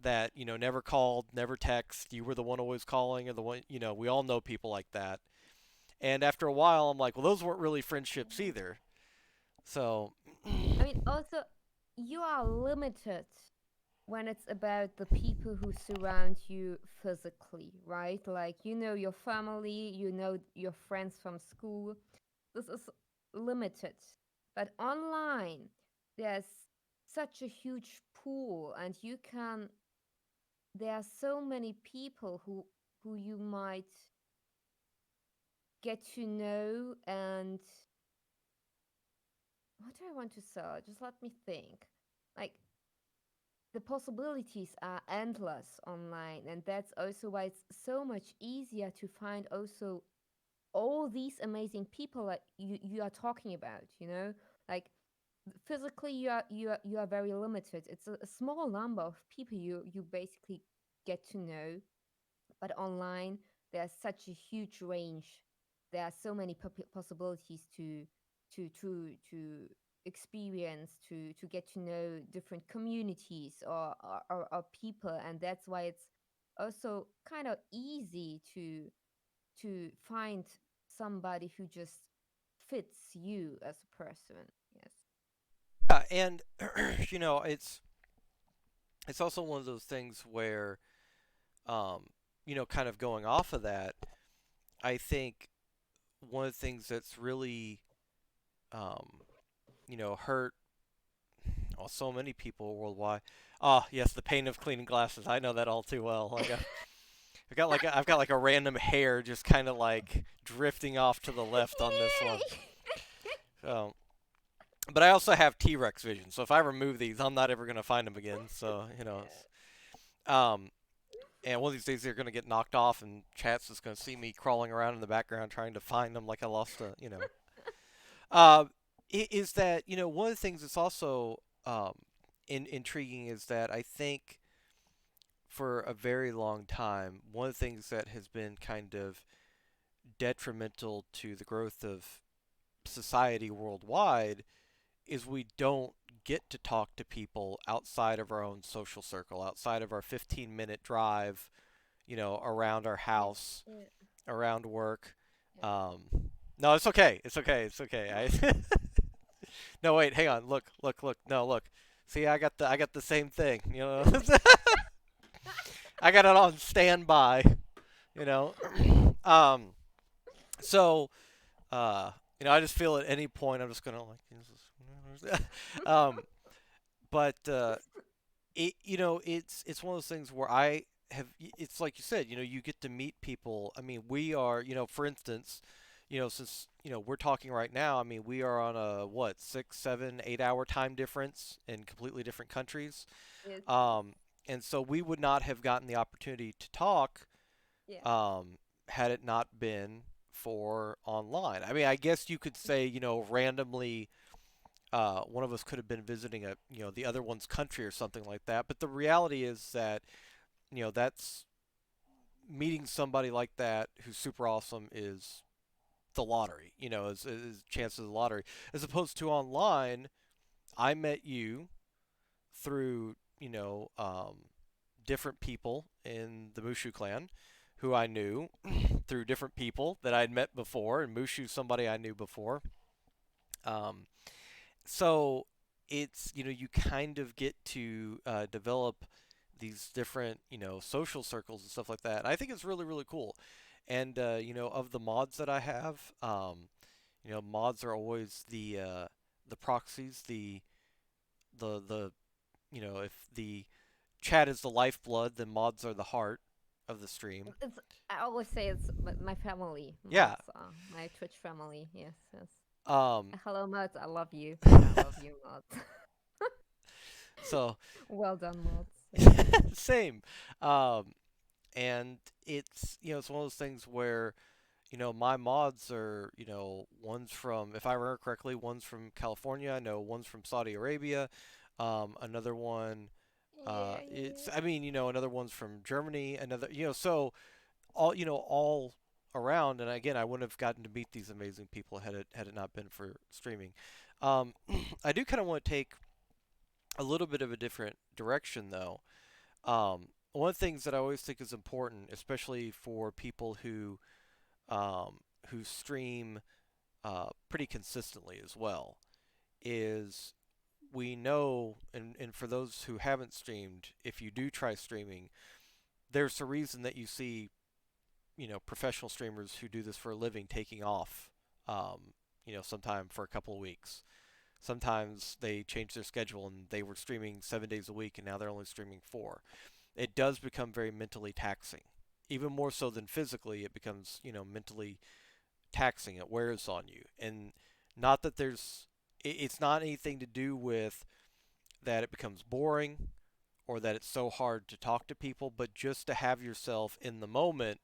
that, never called, never text. You were the one always calling, or the one, we all know people like that. And after a while, I'm like, well, those weren't really friendships either. So, I mean, also, you are limited when it's about the people who surround you physically, right? Like, you know your family, you know your friends from school. This is limited. But online, there's such a huge pool, and there are so many people who you might get to know and what do I want to say? Just let me think. Like the possibilities are endless online, and that's also why it's so much easier to find also all these amazing people that you are talking about, you know? Like physically you are very limited. It's a small number of people you basically get to know, but online there's such a huge range. There are so many possibilities to experience, to get to know different communities or people, and that's why it's also kind of easy to find somebody who just fits you as a person. Yes. Yeah, and it's also one of those things where, um, kind of going off of that, I think one of the things that's really, um, hurt so many people worldwide. Ah, yes, the pain of cleaning glasses. I know that all too well. I've got like a random hair just kind of like drifting off to the left on this one. So, but I also have T-Rex vision, so if I remove these, I'm not ever gonna find them again. So um, and one of these days they're gonna get knocked off, and chat's just gonna see me crawling around in the background trying to find them, like I lost a. Uh, is that one of the things that's also intriguing is that I think for a very long time, one of the things that has been kind of detrimental to the growth of society worldwide is we don't get to talk to people outside of our own social circle, outside of our 15-minute drive, around our Yeah, house, yeah, around work. yeah. Um, no, it's okay. It's okay. It's okay. No, wait, hang on. Look, look, look. No, look. See, I got the same thing. I got it on standby. You know. um. So, I just feel at any point I'm just gonna like use this. But it's one of those things where I have. It's like you said. You get to meet people. I mean, we are. For instance, since we're talking right now. I mean, we are on a what 6, 7, 8 hour time difference in completely different countries. Yes, yes. Um, and so we would not have gotten the opportunity to talk Yeah. had it not been for online. I mean, I guess you could say, randomly, one of us could have been visiting the other one's country or something like that. But the reality is that, that's meeting somebody like that who's super awesome is the lottery, is chances of the lottery. As opposed to online, I met you through, different people in the Mushu clan who I knew through different people that I'd met before, and Mushu somebody I knew before. Um, so it's you kind of get to develop these different social circles and stuff like that. I think it's really really cool. And of the mods that I have, mods are always the proxies, the if the chat is the lifeblood, then mods are the heart of the stream. It's I always say it's my family. Yeah. Mods, my Twitch family. Yes, yes. Um, Hello, mods. I love you. I love you, mods. so Well done, mods. Yes. same. Um, and it's one of those things where my mods are one's from, if I remember correctly, one's from California. I know one's from Saudi Arabia. Another one, Yeah, it's yeah, I mean another one's from Germany. Another so all around. And again, I wouldn't have gotten to meet these amazing people had it not been for streaming. Um, I do kind of want to take a little bit of a different direction though. One of the things that I always think is important, especially for people who stream pretty consistently as well, is we know, and for those who haven't streamed, if you do try streaming, there's a reason that you see professional streamers who do this for a living taking off, sometime for a couple of weeks. Sometimes they change their schedule and they were streaming 7 days a week and now they're only streaming four. It does become very mentally taxing. Even more so than physically, it becomes mentally taxing. It wears on you, and not that it's not anything to do with that it becomes boring or that it's so hard to talk to people, but just to have yourself in the moment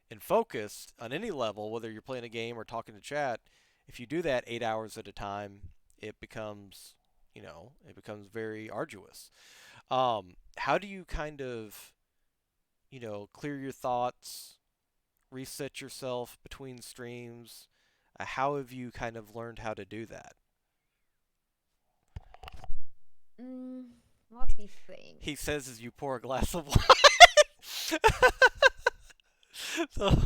and focused on any level, whether you're playing a game or talking to chat. If you do that 8 hours at a time, it becomes, it becomes very arduous. How do you kind of, clear your thoughts, reset yourself between streams? How have you kind of learned how to do that? Mm, let me think. He says as you pour a glass of wine. So,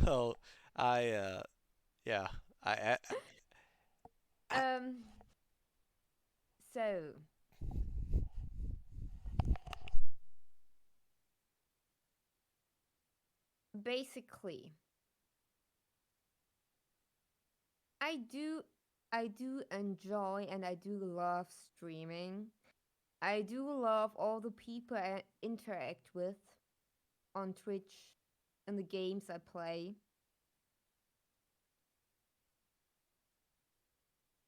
oh, I, yeah, I, I, um, so basically, I do I do enjoy and I do love streaming. I do love all the people I interact with on Twitch and the games I play.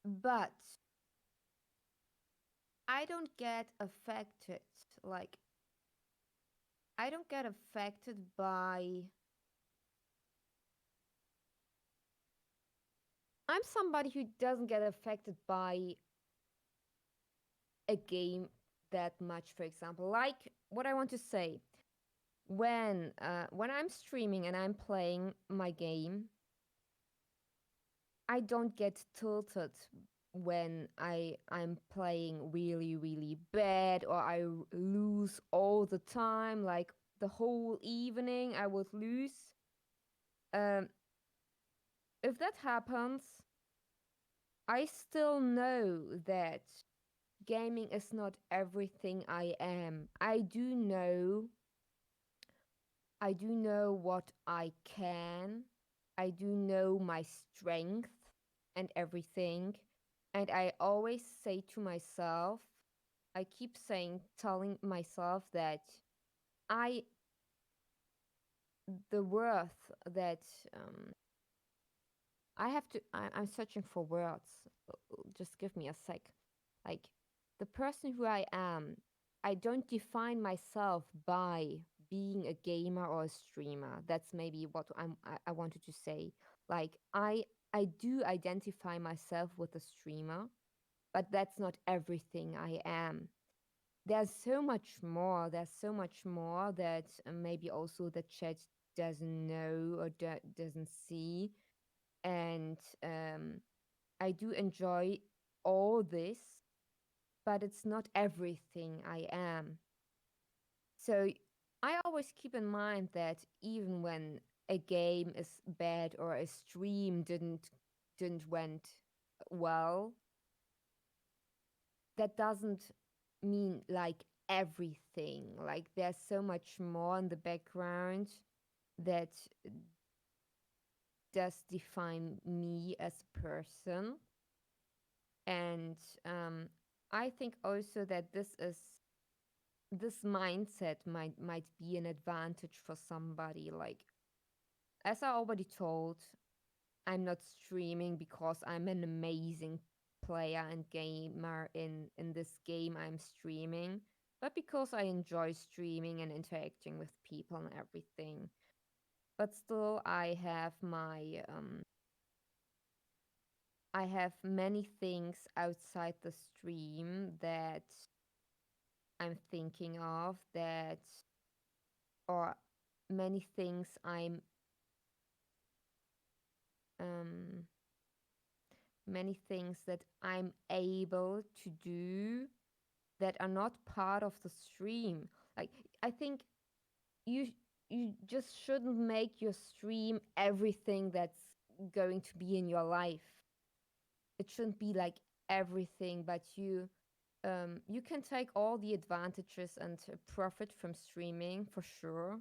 But I don't get affected. Like, I don't get affected by. I'm somebody who doesn't get affected by a game that much, for example. Like, what I want to say, when I'm streaming and I'm playing my game, I don't get tilted when I'm playing really really bad or lose all the time, like the whole evening I would lose. Um, if that happens, I still know that gaming is not everything I am. I do know what I can. I do know my strength and everything. And I always say to myself, I keep telling myself that I, the worth that I'm searching for words. Just give me a sec. Like, the person who I am, I don't define myself by being a gamer or a streamer. That's maybe what I wanted to say. Like, I do identify myself with a streamer, but that's not everything I am. There's so much more. There's so much more that maybe also the chat doesn't know or doesn't see. And I do enjoy all this, but it's not everything I am. So I always keep in mind that even when a game is bad or a stream didn't went well, that doesn't mean like everything. Like, there's so much more in the background that does define me as a person. And I think also that this mindset might be an advantage for somebody. Like, as I already told, I'm not streaming because I'm an amazing player and gamer in this game I'm streaming, but because I enjoy streaming and interacting with people and everything. But still, I have many things outside the stream that I'm thinking of, that or many things um many things that I'm able to do that are not part of the stream. Like, I think you you just shouldn't make your stream everything that's going to be in your life. It shouldn't be like everything, but you can take all the advantages and profit from streaming, for sure.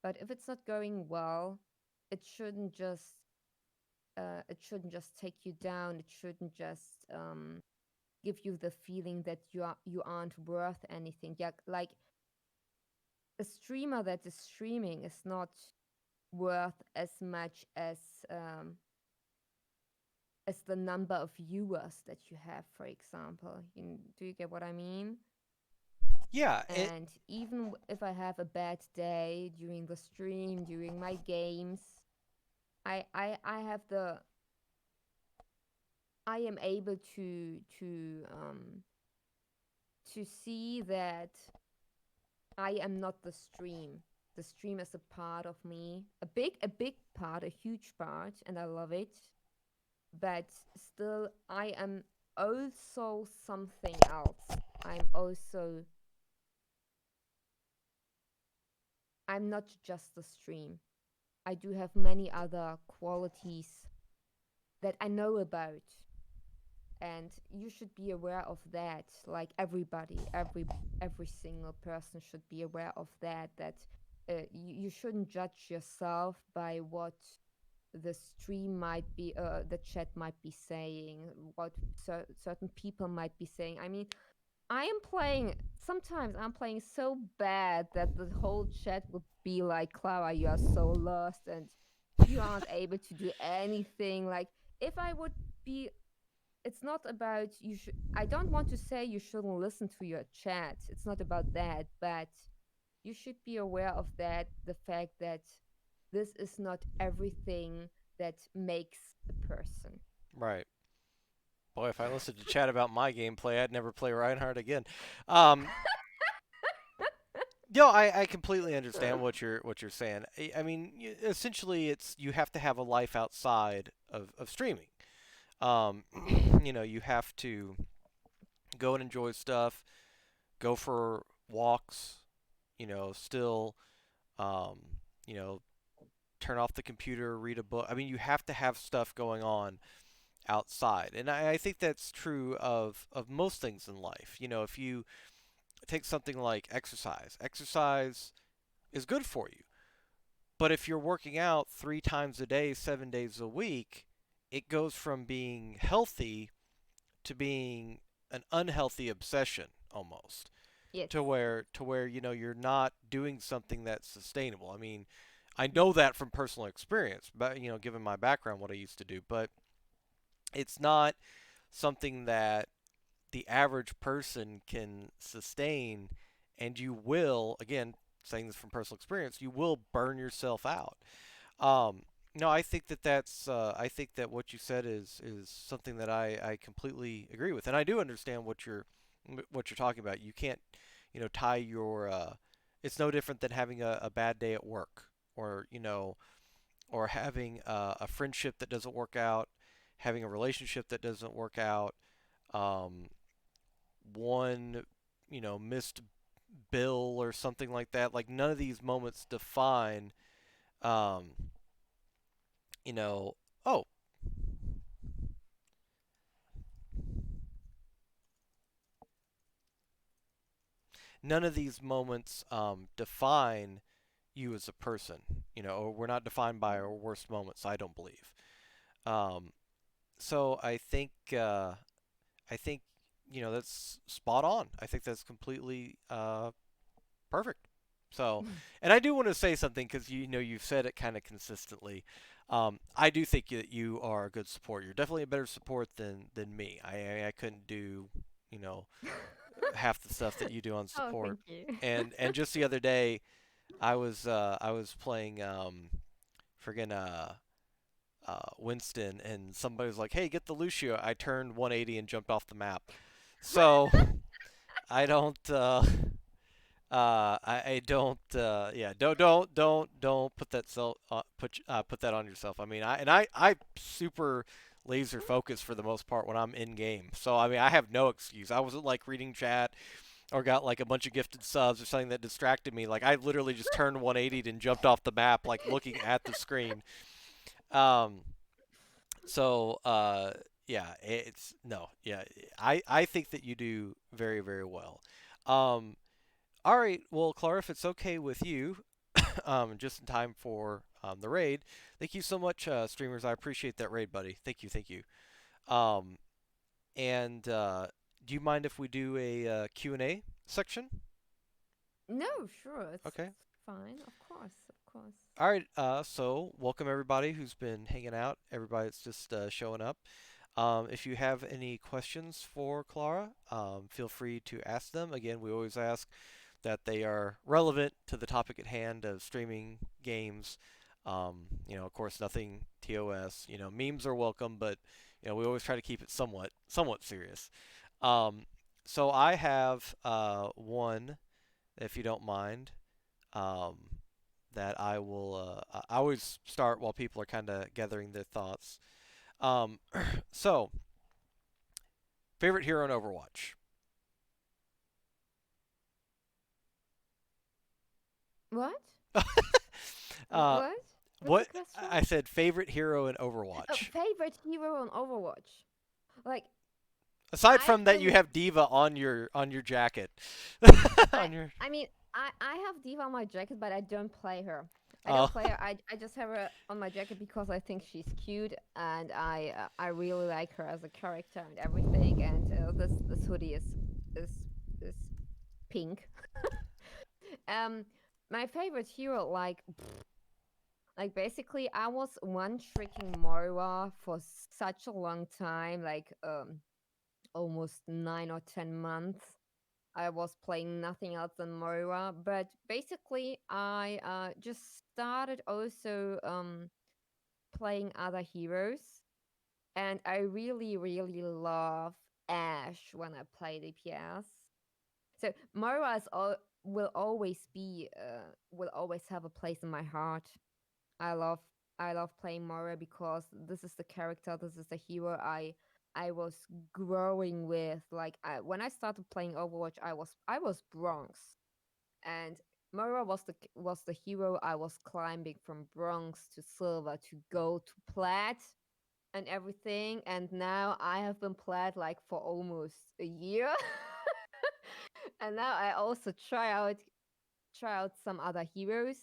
But if it's not going well, it shouldn't just take you down. It shouldn't just give you the feeling that you aren't worth anything. Yeah, like, a streamer that is streaming is not worth as much as the number of viewers that you have, for example. Do you get what I mean? Yeah, it And even if I have a bad day during the stream, during my games, I have the I am able to see that I am not the stream. The stream is a part of me, a big part, a huge part, and I love it. But still, I am also something else. I'm not just the stream. I do have many other qualities that I know about, and you should be aware of that. Like every single person should be aware of that. That you shouldn't judge yourself by what the stream might be, the chat might be saying, what certain people might be saying. I mean, I am playing. Sometimes I'm playing so bad that the whole chat would be like, "Clara, you are so lost and you aren't able to do anything." Like, if I would be, it's not about you should. I don't want to say you shouldn't listen to your chat. It's not about that, but you should be aware of that. The fact that this is not everything that makes a person. right. Boy, if I listened to chat about my gameplay, I'd never play Reinhardt again. Um, no, I completely understand what you're saying. I mean, essentially, it's you have to have a life outside of streaming. Um, you have to go and enjoy stuff, go for walks, still, um, you know, turn off the computer, read a book. I mean, you have to have stuff going on outside. And I think that's true of most things in life. If you take something like exercise, exercise is good for you. But if you're working out 3 times a day, 7 days a week, it goes from being healthy to being an unhealthy obsession almost. Yes. To where you're not doing something that's sustainable. I mean, I know that from personal experience, but given my background, what I used to do, but it's not something that the average person can sustain, and you will, again, saying this from personal experience, you will burn yourself out. Um, no, I think that what you said is something that I completely agree with, and I do understand what you're talking about. You can't, tie your. It's no different than having a bad day at work, or or having a friendship that doesn't work out, having a relationship that doesn't work out. Um, one, missed bill or something like that. Like none of these moments define, um, you know, oh, none of these moments define you as a person. Or we're not defined by our worst moments. I don't believe. Um, so I think that's spot on. I think that's completely perfect. So, and I do want to say something because you've said it kind of consistently. I do think that you are a good support. You're definitely a better support than me. I couldn't do you know half the stuff that you do on Oh, support. thank you. And just the other day, I was playing friggin' Winston, and somebody was like, "Hey, get the Lucio." I turned 180 and jumped off the map. So I don't. I don't. Yeah. Don't put that put that on yourself. I mean, I super laser focus for the most part when I'm in game. So I mean, I have no excuse. I wasn't like reading chat or got like a bunch of gifted subs or something that distracted me. Like I literally just turned 180 and jumped off the map, like looking at the screen. Um. So yeah, it's no. Yeah, I think that you do very very well. Um. All right, well, Clara, if it's okay with you, just in time for the raid, thank you so much, streamers. I appreciate that raid, buddy. Thank you, thank you. Um, and do you mind if we do a Q&A section? No, sure, Okay. it's fine. Of course, of course. All right. So welcome everybody who's been hanging out. Everybody that's just showing up. If you have any questions for Clara, feel free to ask them. Again, we always ask that they are relevant to the topic at hand of streaming games. Of course, nothing TOS. Memes are welcome, but we always try to keep it somewhat serious. Um, so I have one, if you don't mind, um, that I will. I always start while people are kind of gathering their thoughts. Um, so, favorite hero in Overwatch? What? uh, What? What's the what question? I said, favorite hero in Oh, Overwatch. favorite hero on Overwatch. Like Aside I've from that, you been, have Diva on your jacket. I, on your I mean, I have Diva on my jacket, but I don't play her. I don't oh, play her. I just have her on my jacket because I think she's cute and I really like her as a character and everything. And this hoodie is is pink. Um, my favorite hero, like basically, I was one tricking Moira for such a long time, like almost 9 or 10 months. I was playing nothing else than Moira, but basically, I just started also playing other heroes, and I really, really love Ash when I play DPS. So Moira will always have a place in my heart. I love I love playing Moira because this is the character, this is the hero I was growing with. When I started playing Overwatch, I was bronze, and Moira was the hero. I was climbing from bronze to silver to gold to plat and everything. And now I have been plat like for almost a year, and now I also try out some other heroes.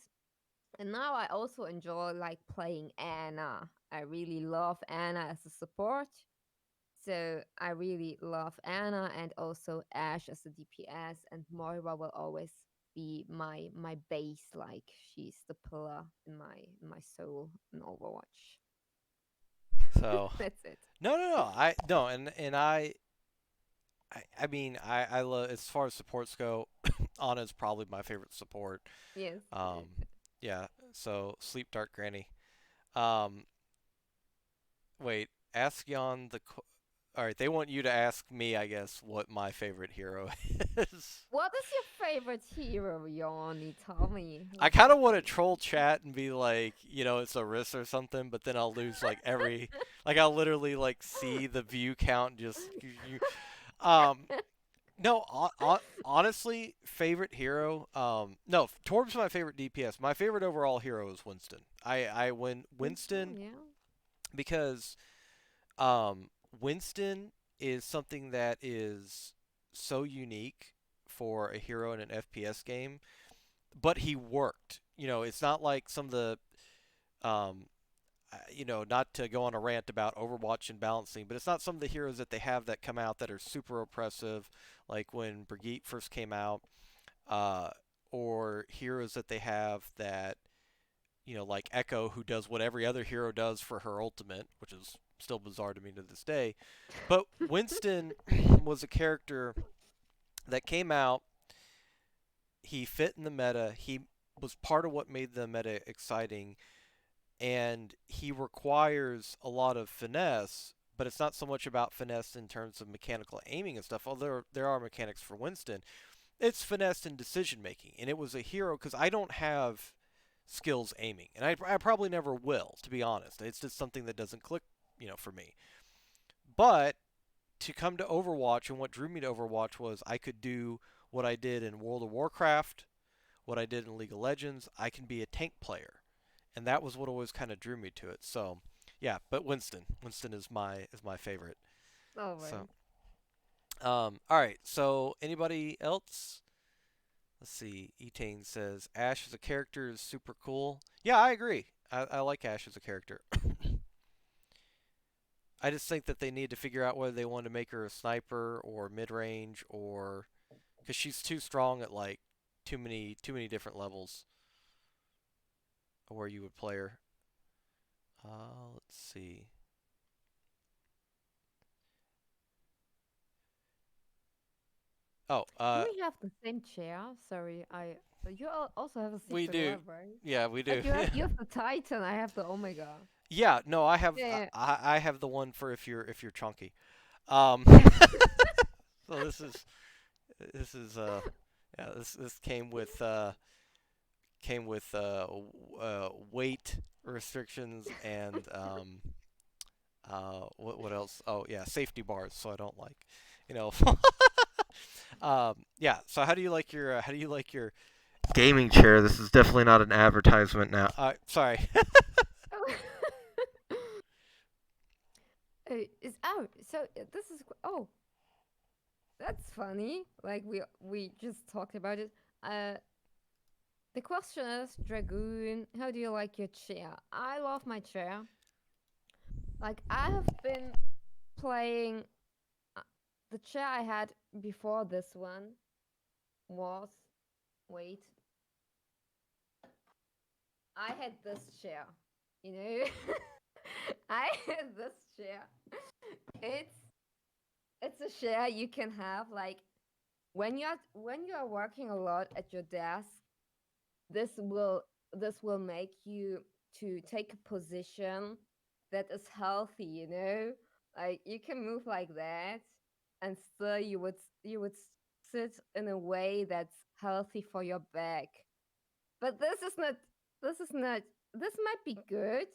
And now I also enjoy like playing Anna. I really love Anna as a support. So I really love Anna and also Ash as a DPS, and Moira will always be my base. Like she's the pillar in my soul in Overwatch. so That's it. no, no, no. I no, and I mean, I love as far as supports go. Ana's probably my favorite support. Yes. Um, yeah. So sleep, dark granny. Um, wait. Ask Yon the. All right, they want you to ask me, I guess, what my favorite hero is. What is your favorite hero, Yanni? Tell me. I What's kind your of want to favorite troll hero? chat and be like, it's a risk or something, but then I'll lose like like I'll literally like see the view count just. Um, no, honestly, favorite hero. No, Torb's my favorite DPS. My favorite overall hero is Winston. I win Winston, Winston yeah. because um, Winston is something that is so unique for a hero in an FPS game, but he worked. It's not like some of the um, not to go on a rant about Overwatch and balancing, but it's not some of the heroes that they have that come out that are super oppressive, like when Brigitte first came out, uh, or heroes that they have that, like Echo, who does what every other hero does for her ultimate, which is still bizarre to me to this day. But Winston was a character that came out, he fit in the meta, he was part of what made the meta exciting, and he requires a lot of finesse, but it's not so much about finesse in terms of mechanical aiming and stuff, although there are mechanics for Winston. It's finesse in decision making, and it was a hero because I don't have skills aiming, and I probably never will, to be honest. It's just something that doesn't click, for me. But to come to Overwatch, and what drew me to Overwatch was I could do what I did in World of Warcraft, what I did in League of Legends. I can be a tank player, and that was what always kind of drew me to it. So, yeah, but Winston is my favorite. All So, right. all right. So, anybody else? Let's see. Etane says Ash as a character is super cool. Yeah, I agree. I like Ash as a character. I just think that they need to figure out whether they want to make her a sniper or mid range or because she's too strong at like too many different levels where you would play her. Let's see. Oh, Do we have the same chair? Sorry, I. You also have a we secret do. lab, right? Yeah, we do. Like you have the Titan, I have the Omega. Yeah, no, I have Yeah. I have the one for if you're chunky. Yeah. So this is yeah, this came with weight restrictions and what else? Oh yeah, safety bars. So I don't like, you know. Yeah. So how do you like your gaming chair? This is definitely not an advertisement now. Sorry. Is oh so this is oh that's funny. Like we just talked about it. Uh, the question is, Dragoon, how do you like your chair? I love my chair. Like I have been playing. Uh, the chair I had before this one was wait. I had this chair. You know, I had this chair. It's it's a chair you can have like when you're working a lot at your desk. This will this will make you to take a position that is healthy, you know? Like you can move like that and still you would sit in a way that's healthy for your back. But this is not this might be good.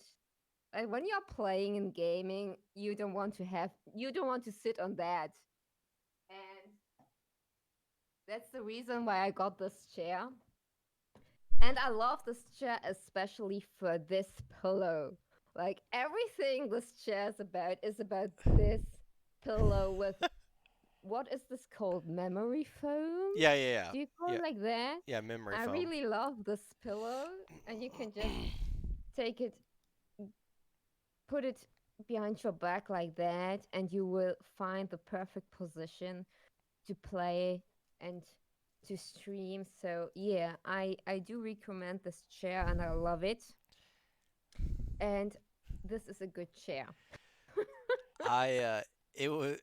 Like when you're playing and gaming, you don't want to sit on that. And that's the reason why I got this chair. And I love this chair especially for this pillow. Like everything this chair is about this pillow with what is this called? Memory foam? Yeah, yeah, yeah, Do you call yeah, it like that? yeah. Memory I foam. really love this pillow, and you can just take it, put it behind your back like that, and you will find the perfect position to play and to stream. So yeah, I do recommend this chair and I love it. And this is a good chair. I it was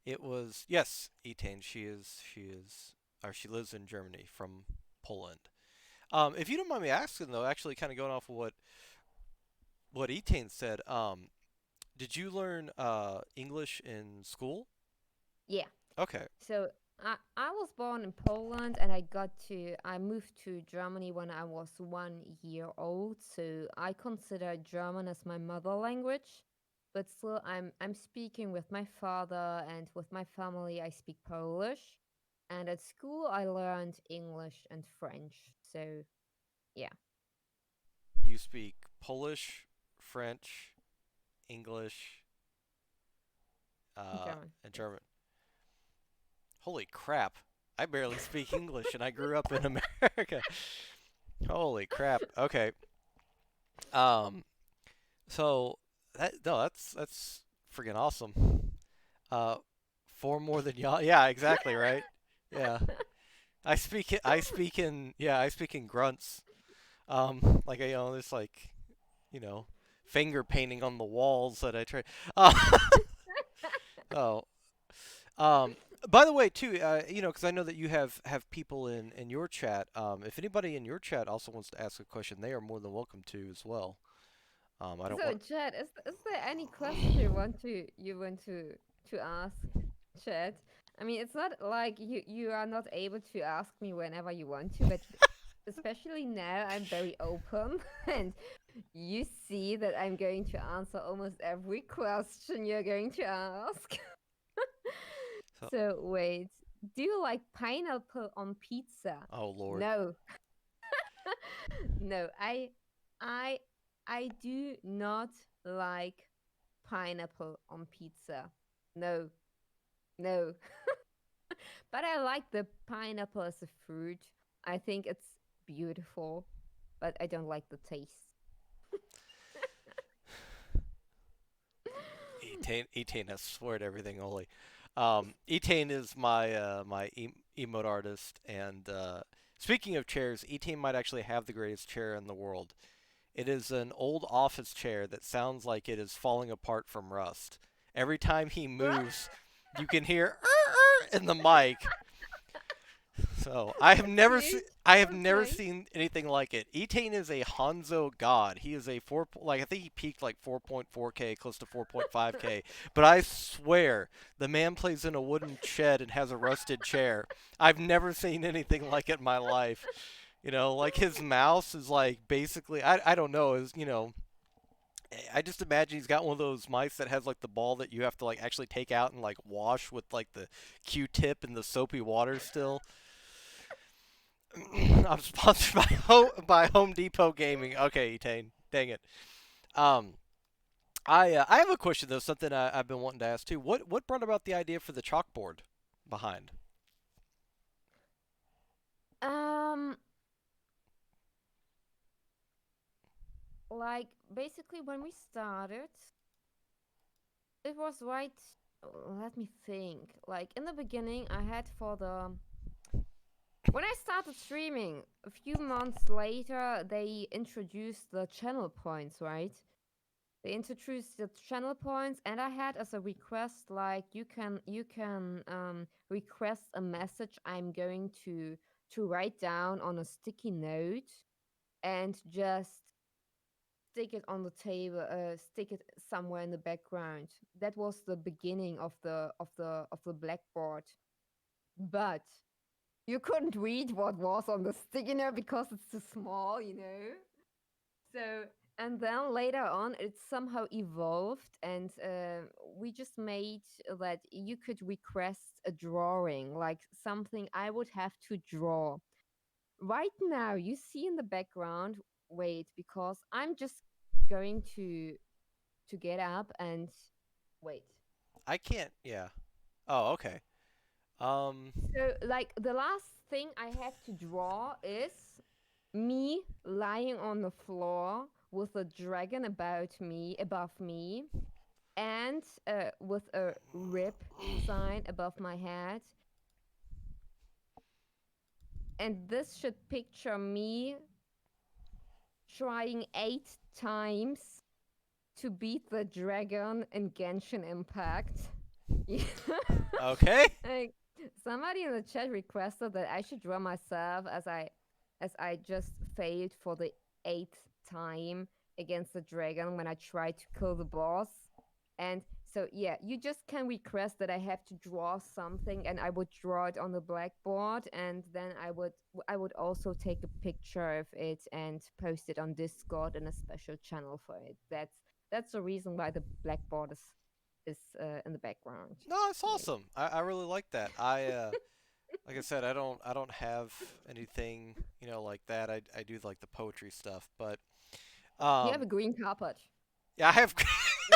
it was yes, Etane. She is or she lives in Germany from Poland. If you don't mind me asking though, actually, kind of going off of what Etane said, did you learn English in school? Yeah. Okay. So I was born in Poland and I moved to Germany when I was 1 year old. So I consider German as my mother language. But still I'm speaking with my father and with my family I speak Polish. And at school I learned English and French. So yeah, You speak Polish, French, English, German. and Yes. German. Holy crap! I barely speak English, and I grew up in America. Holy crap! Okay. Um. So that no, that's friggin' awesome. Uh, four more than y'all. Yeah, exactly right. Yeah. I speak in grunts. Like it's like finger painting on the walls that I try. Uh, oh, um, by the way, too, because I know that you have people in your chat. If anybody in your chat also wants to ask a question, they are more than welcome to as well. I don't So, want. Chad, is there any question you want to ask, Chad? I mean, it's not like you are not able to ask me whenever you want to, but especially now I'm very open, and you see that I'm going to answer almost every question you're going to ask. So, So wait, do you like pineapple on pizza? oh Lord, No, no, I, I do not like pineapple on pizza. No, no. But I like the pineapple as a fruit. I think it's beautiful, but I don't like the taste. Etain has swear to everything, Oli. Etain is my emote artist, and speaking of chairs, Etain might actually have the greatest chair in the world. It is an old office chair that sounds like it is falling apart from rust. Every time he moves, you can hear in the mic. So Okay, I have never okay. seen anything like it. Etain is a Hanzo god. He is a I think he peaked like 4.4K, close to 4.5K. But I swear the man plays in a wooden shed and has a rusted chair. I've never seen anything like it in my life. Like his mouse is like basically I don't know, is I just imagine he's got one of those mice that has like the ball that you have to like actually take out and like wash with like the Q-tip and the soapy water still. I'm sponsored by Home Depot Gaming. Okay, Etane. Dang it. Um, I have a question though. Something I've been wanting to ask too. What brought about the idea for the chalkboard behind? Um, like basically when we started, it was right. Let me think. Like in the beginning, I had for the when I started streaming, a few months later, they introduced the channel points, right? They introduced the channel points, and I had as a request like you can request a message I'm going to write down on a sticky note and just stick it on the table, stick it somewhere in the background. That was the beginning of the blackboard, but you couldn't read what was on the sticky note because it's too small, you know. So, and then later on, it somehow evolved, and we just made that you could request a drawing, like something I would have to draw. Right now, you see in the background, wait, because I'm just going to get up and wait. I can't. Yeah. Oh, okay. Um, So, like, the last thing I have to draw is me lying on the floor with a dragon above me, and with a rip sign above my head. And this should picture me trying 8 times to beat the dragon in Genshin Impact. Yeah. okay. Like, somebody in the chat requested that I should draw myself as I just failed for the eighth time against the dragon when I tried to kill the boss. And so yeah, you just can request that I have to draw something and I would draw it on the blackboard, and then I would also take a picture of it and post it on Discord in a special channel for it. That's the reason why the blackboard is in the background. No, it's Yeah. awesome. I really like that. Like I said, I don't have anything like that. I do like the poetry stuff, but You have a um, green carpet. yeah, I have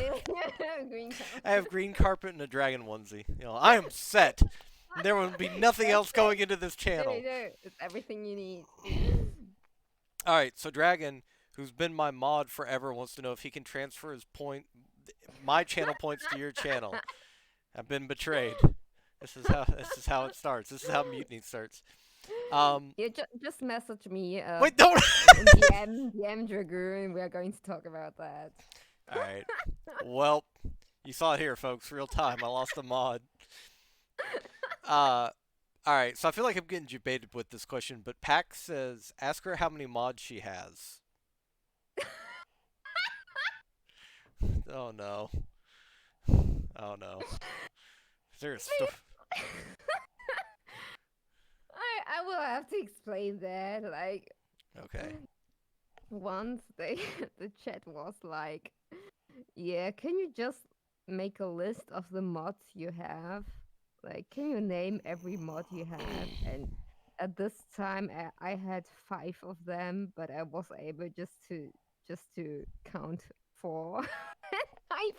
Yeah, green I have carpet. green carpet and a dragon onesie. I am set. There will be nothing That's else it. going into this No, channel. no, it's everything you need. All right, so Dragon, who's been my mod forever, wants to know if he can transfer my channel points to your channel. I've been betrayed. This is how it starts. This is how mutiny starts. Um, Yeah, just message me wait, don't. in DM Dragoon. We are going to talk about that. All right. Well, you saw it here, folks. Real time. I lost a mod. Uh, all right. So I feel like I'm getting debated with this question, but Pax says, ask her how many mods she has. Oh no. Oh no. Is there a sto- I will have to explain that. Like Okay. once they the chat was like, yeah, can you just make a list of the mods you have? Like, can you name every mod you have? And at this time, I had 5 of them, but I was able just to count four. I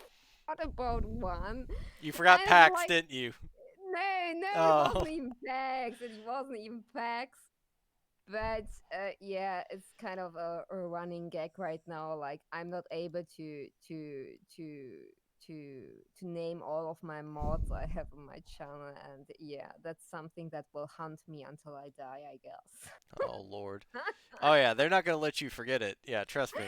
forgot about one, You forgot and it's Pax, like, didn't you? no, no, it Oh. wasn't even PAX. It wasn't even PAX. But yeah, it's kind of a running gag right now. Like I'm not able to to name all of my mods I have on my channel, and yeah, that's something that will haunt me until I die, I guess. Oh Lord. Oh yeah, they're not gonna let you forget it. Yeah, trust me.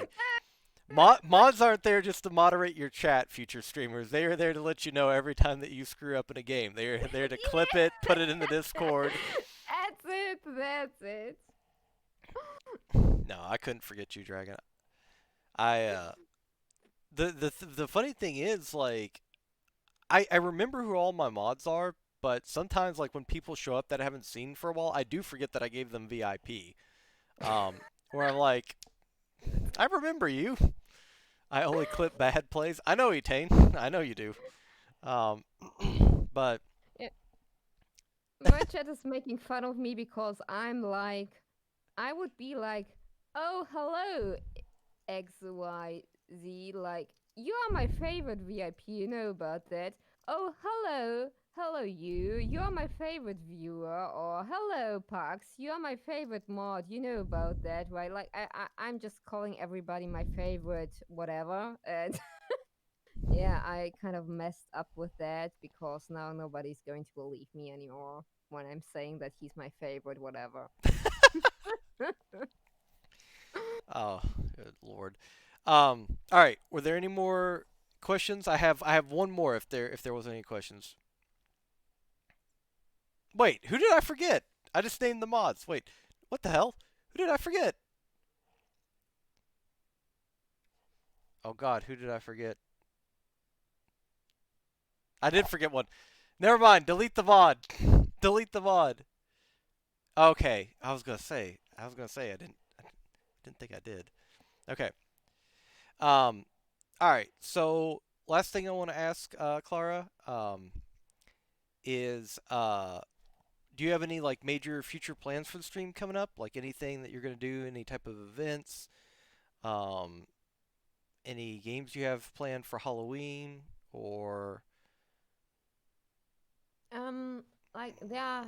Mods aren't there just to moderate your chat, future streamers. They are there to let you know every time that you screw up in a game. They are there to clip it, put it in the Discord. That's it. That's it. No, I couldn't forget you, Dragon. I the funny thing is like I remember who all my mods are, but sometimes like when people show up that I haven't seen for a while, I do forget that I gave them VIP. Where I'm like, I remember you. I only clip bad plays. I know, Etane. I know you do. Um, but Yeah, my chat is making fun of me because I'm like, I would be like, oh, hello, XYZ, like, you are my favorite VIP, you know about that. Oh, hello, you are my favorite viewer, or hello, Pax, you are my favorite mod, you know about that, right? Like, I'm just calling everybody my favorite, whatever, and yeah, I kind of messed up with that because now nobody's going to believe me anymore when I'm saying that he's my favorite, whatever. oh, good lord. All right. Were there any more questions? I have one more if there was any questions. Wait, who did I forget? I just named the mods. Wait, what the hell? Who did I forget? Oh God, who did I forget? I did forget one. Never mind. Delete the mod. Delete the mod. Okay, I was gonna say I didn't think I did. Okay. Um. All right. So last thing I want to ask, Clara, is do you have any like major future plans for the stream coming up? Like anything that you're gonna do, any type of events, um, any games you have planned for Halloween, or Um, like there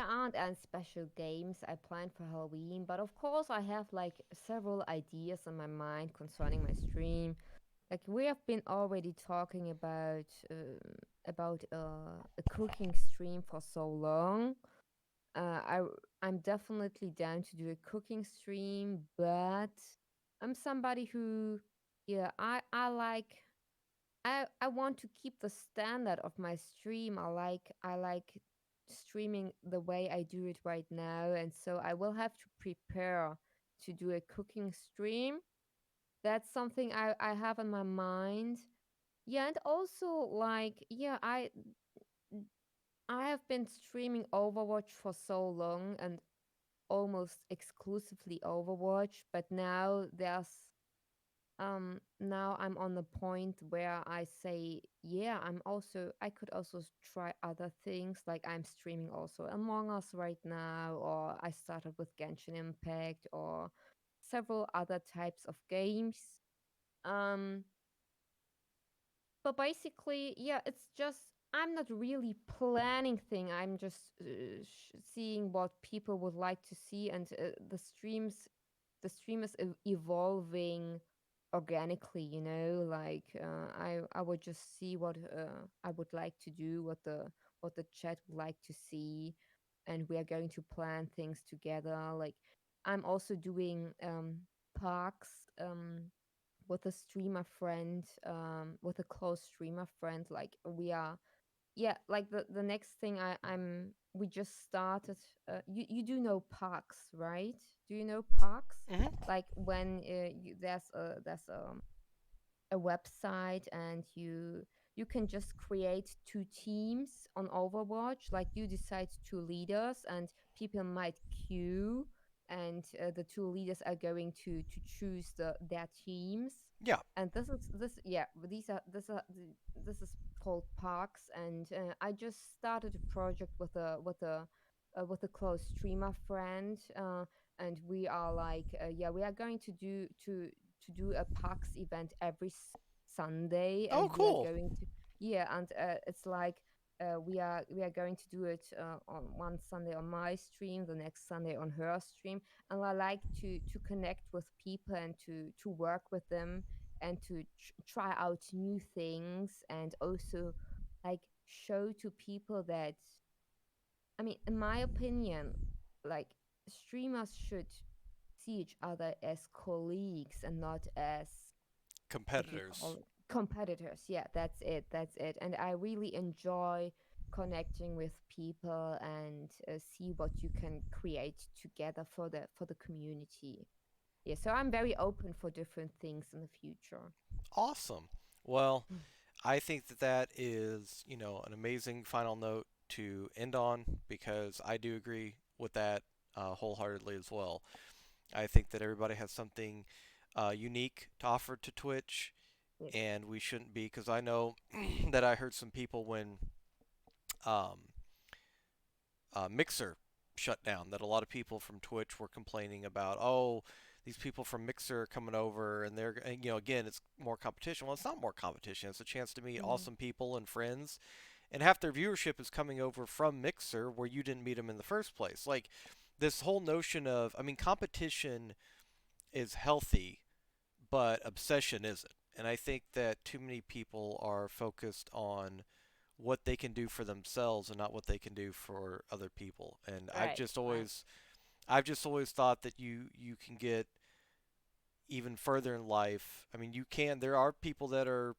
aren't any special games I plan for Halloween, but of course I have like several ideas in my mind concerning my stream. Like we have been already talking about a cooking stream for so long. I'm definitely down to do a cooking stream, but I'm somebody who, yeah, I like I want to keep the standard of my stream. I like streaming the way I do it right now, and so I will have to prepare to do a cooking stream. That's something I have in my mind. Yeah, and also like yeah, I have been streaming Overwatch for so long and almost exclusively Overwatch, but now I'm on the point where I say, yeah, I could also try other things. Like I'm streaming also Among Us right now, or I started with Genshin Impact, or several other types of games. Um, but basically, yeah, it's just I'm not really planning thing. I'm just seeing what people would like to see, and the stream is evolving organically. Like I would just see what I would like to do, what the chat would like to see, and we are going to plan things together. Like I'm also doing parks. With a streamer friend, with a close streamer friend. Like we are, yeah. Like the next thing we just started. You do know parks, right? Do you know parks? mm-hmm. Like when there's a website and you can just create two teams on Overwatch. Like you decide two leaders and people might queue, and the two leaders are going to choose their teams. Yeah. And this yeah this is called parks. And I just started a project with a close streamer friend, and we are like yeah, we are going to do a PAX event every Sunday, Oh, and we are cool. going to yeah, and it's like we are going to do it on one Sunday on my stream, the next Sunday on her stream, and I like to connect with people and to work with them and to try out new things, and also like show to people that, I mean, in my opinion, like streamers should see each other as colleagues and not as, what do you call Competitors. it, competitors. Yeah, that's it, that's it. And I really enjoy connecting with people and see what you can create together for the community. Yeah, so I'm very open for different things in the future. Awesome. Well, Mm. I think that that is, an amazing final note to end on because I do agree with that wholeheartedly as well. I think that everybody has something unique to offer to Twitch, Yes. and we shouldn't be because I know that I heard some people when um, Mixer shut down that a lot of people from Twitch were complaining about. Oh, these people from Mixer are coming over, and again, it's more competition. Well, it's not more competition. It's a chance to meet Mm. awesome people and friends, and half their viewership is coming over from Mixer where you didn't meet them in the first place. Like this whole notion of, I mean, competition is healthy, but obsession isn't. And I think that too many people are focused on what they can do for themselves and not what they can do for other people. And Right, right. I've just always thought that you can get even further in life. I mean, there are people that are,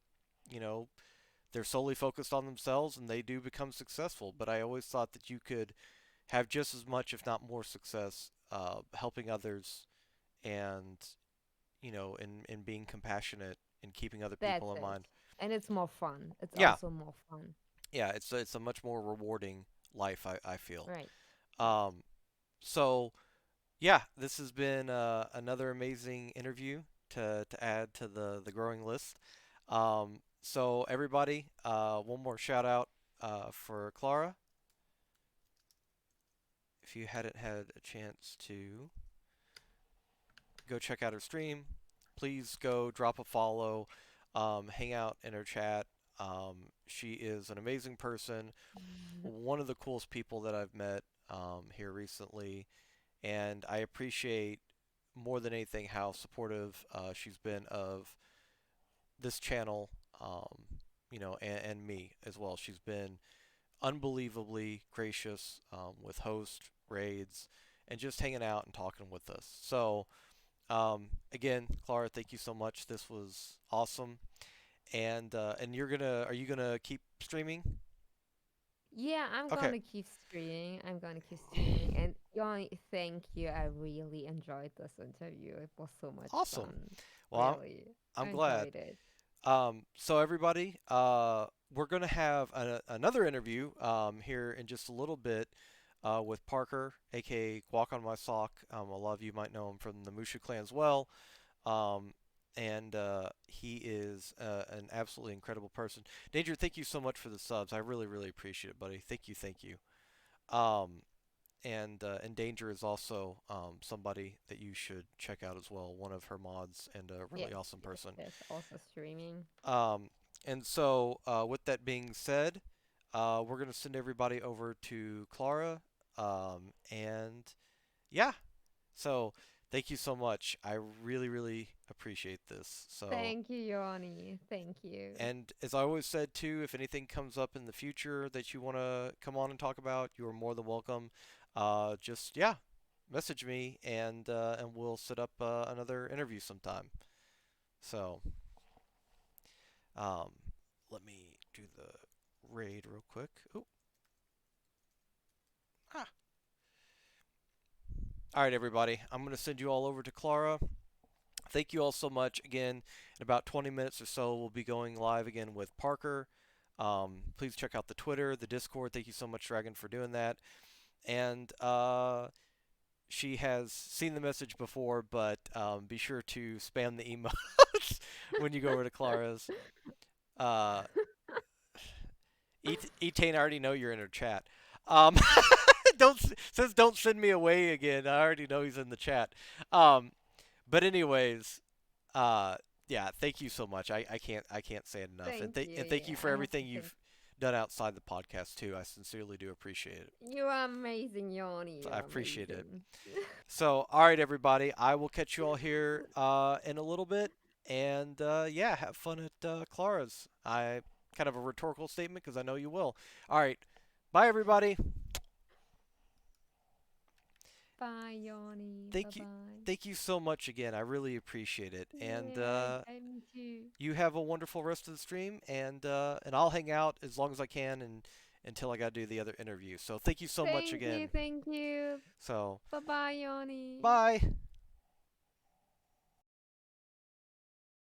you know, they're solely focused on themselves and they do become successful, but I always thought that you could have just as much if not more success helping others and in being compassionate and keeping other That's people in it. mind. And it's more fun. It's Yeah, also more fun. yeah, it's a much more rewarding life. I feel. Right, right. Um, so yeah, this has been another amazing interview to add to the growing list. So everybody, one more shout out for Clara. If you hadn't had a chance to go check out her stream, please go drop a follow, hang out in her chat. She is an amazing person, one of the coolest people that I've met here recently, and I appreciate more than anything how supportive she's been of this channel, and me as well. She's been unbelievably gracious with host raids and just hanging out and talking with us. So again, Clara, thank you so much. This was awesome. And are you gonna keep streaming? Yeah, I'm Okay, gonna keep streaming. I'm gonna keep streaming. And Yanni, thank you. I really enjoyed this interview. It was so much awesome. fun. Well, Really. I I'm glad. enjoyed it. So everybody, we're gonna have another interview here in just a little bit with Parker, aka Walk on My Sock. A lot of you might know him from the Mushu Clan as well. Um, and he is an absolutely incredible person. Danger, thank you so much for the subs. I really, really appreciate it, buddy. Thank you, thank you. Um, and Danger is also somebody that you should check out as well. One of her mods and a really Yes, awesome yes, person. yes. Also streaming. Um, and so, with that being said, we're gonna send everybody over to Clara. And yeah, so thank you so much. I really, really appreciate this. So, Thank you, Yanni. Thank you. and as I always said too, if anything comes up in the future that you want to come on and talk about, you are more than welcome. Just yeah, message me and we'll set up another interview sometime. So, um, let me do the raid real quick. Oh, ah. All right, everybody. I'm gonna send you all over to Clara. Thank you all so much. Again, in about 20 minutes or so, we'll be going live again with Parker. Please check out the Twitter, the Discord. Thank you so much, Dragon, for doing that. And she has seen the message before, but be sure to spam the emotes when you go over to Clara's. Uh, Etain, I already know you're in her chat. Um, don't says don't send me away again. I already know he's in the chat. Um, but anyways, uh, yeah, thank you so much. I can't say it enough. Thank you. And thank you Yeah, for I have to everything thank you've done outside the podcast too. I sincerely do appreciate it. you. Are amazing, Yanni. So You're I appreciate it. amazing. So, all right, everybody, I will catch you all here in a little bit, And yeah, have fun at Clara's. I kind of a rhetorical statement because I know you will. All right, bye everybody. Bye, Yoni. Bye Thank you, bye. thank you so much again. I really appreciate it. And Yeah, me too. you have a wonderful rest of the stream. And I'll hang out as long as I can and until I got to do the other interview. So thank you so much Thank you, again. thank you. So Bye bye, Yoni. bye.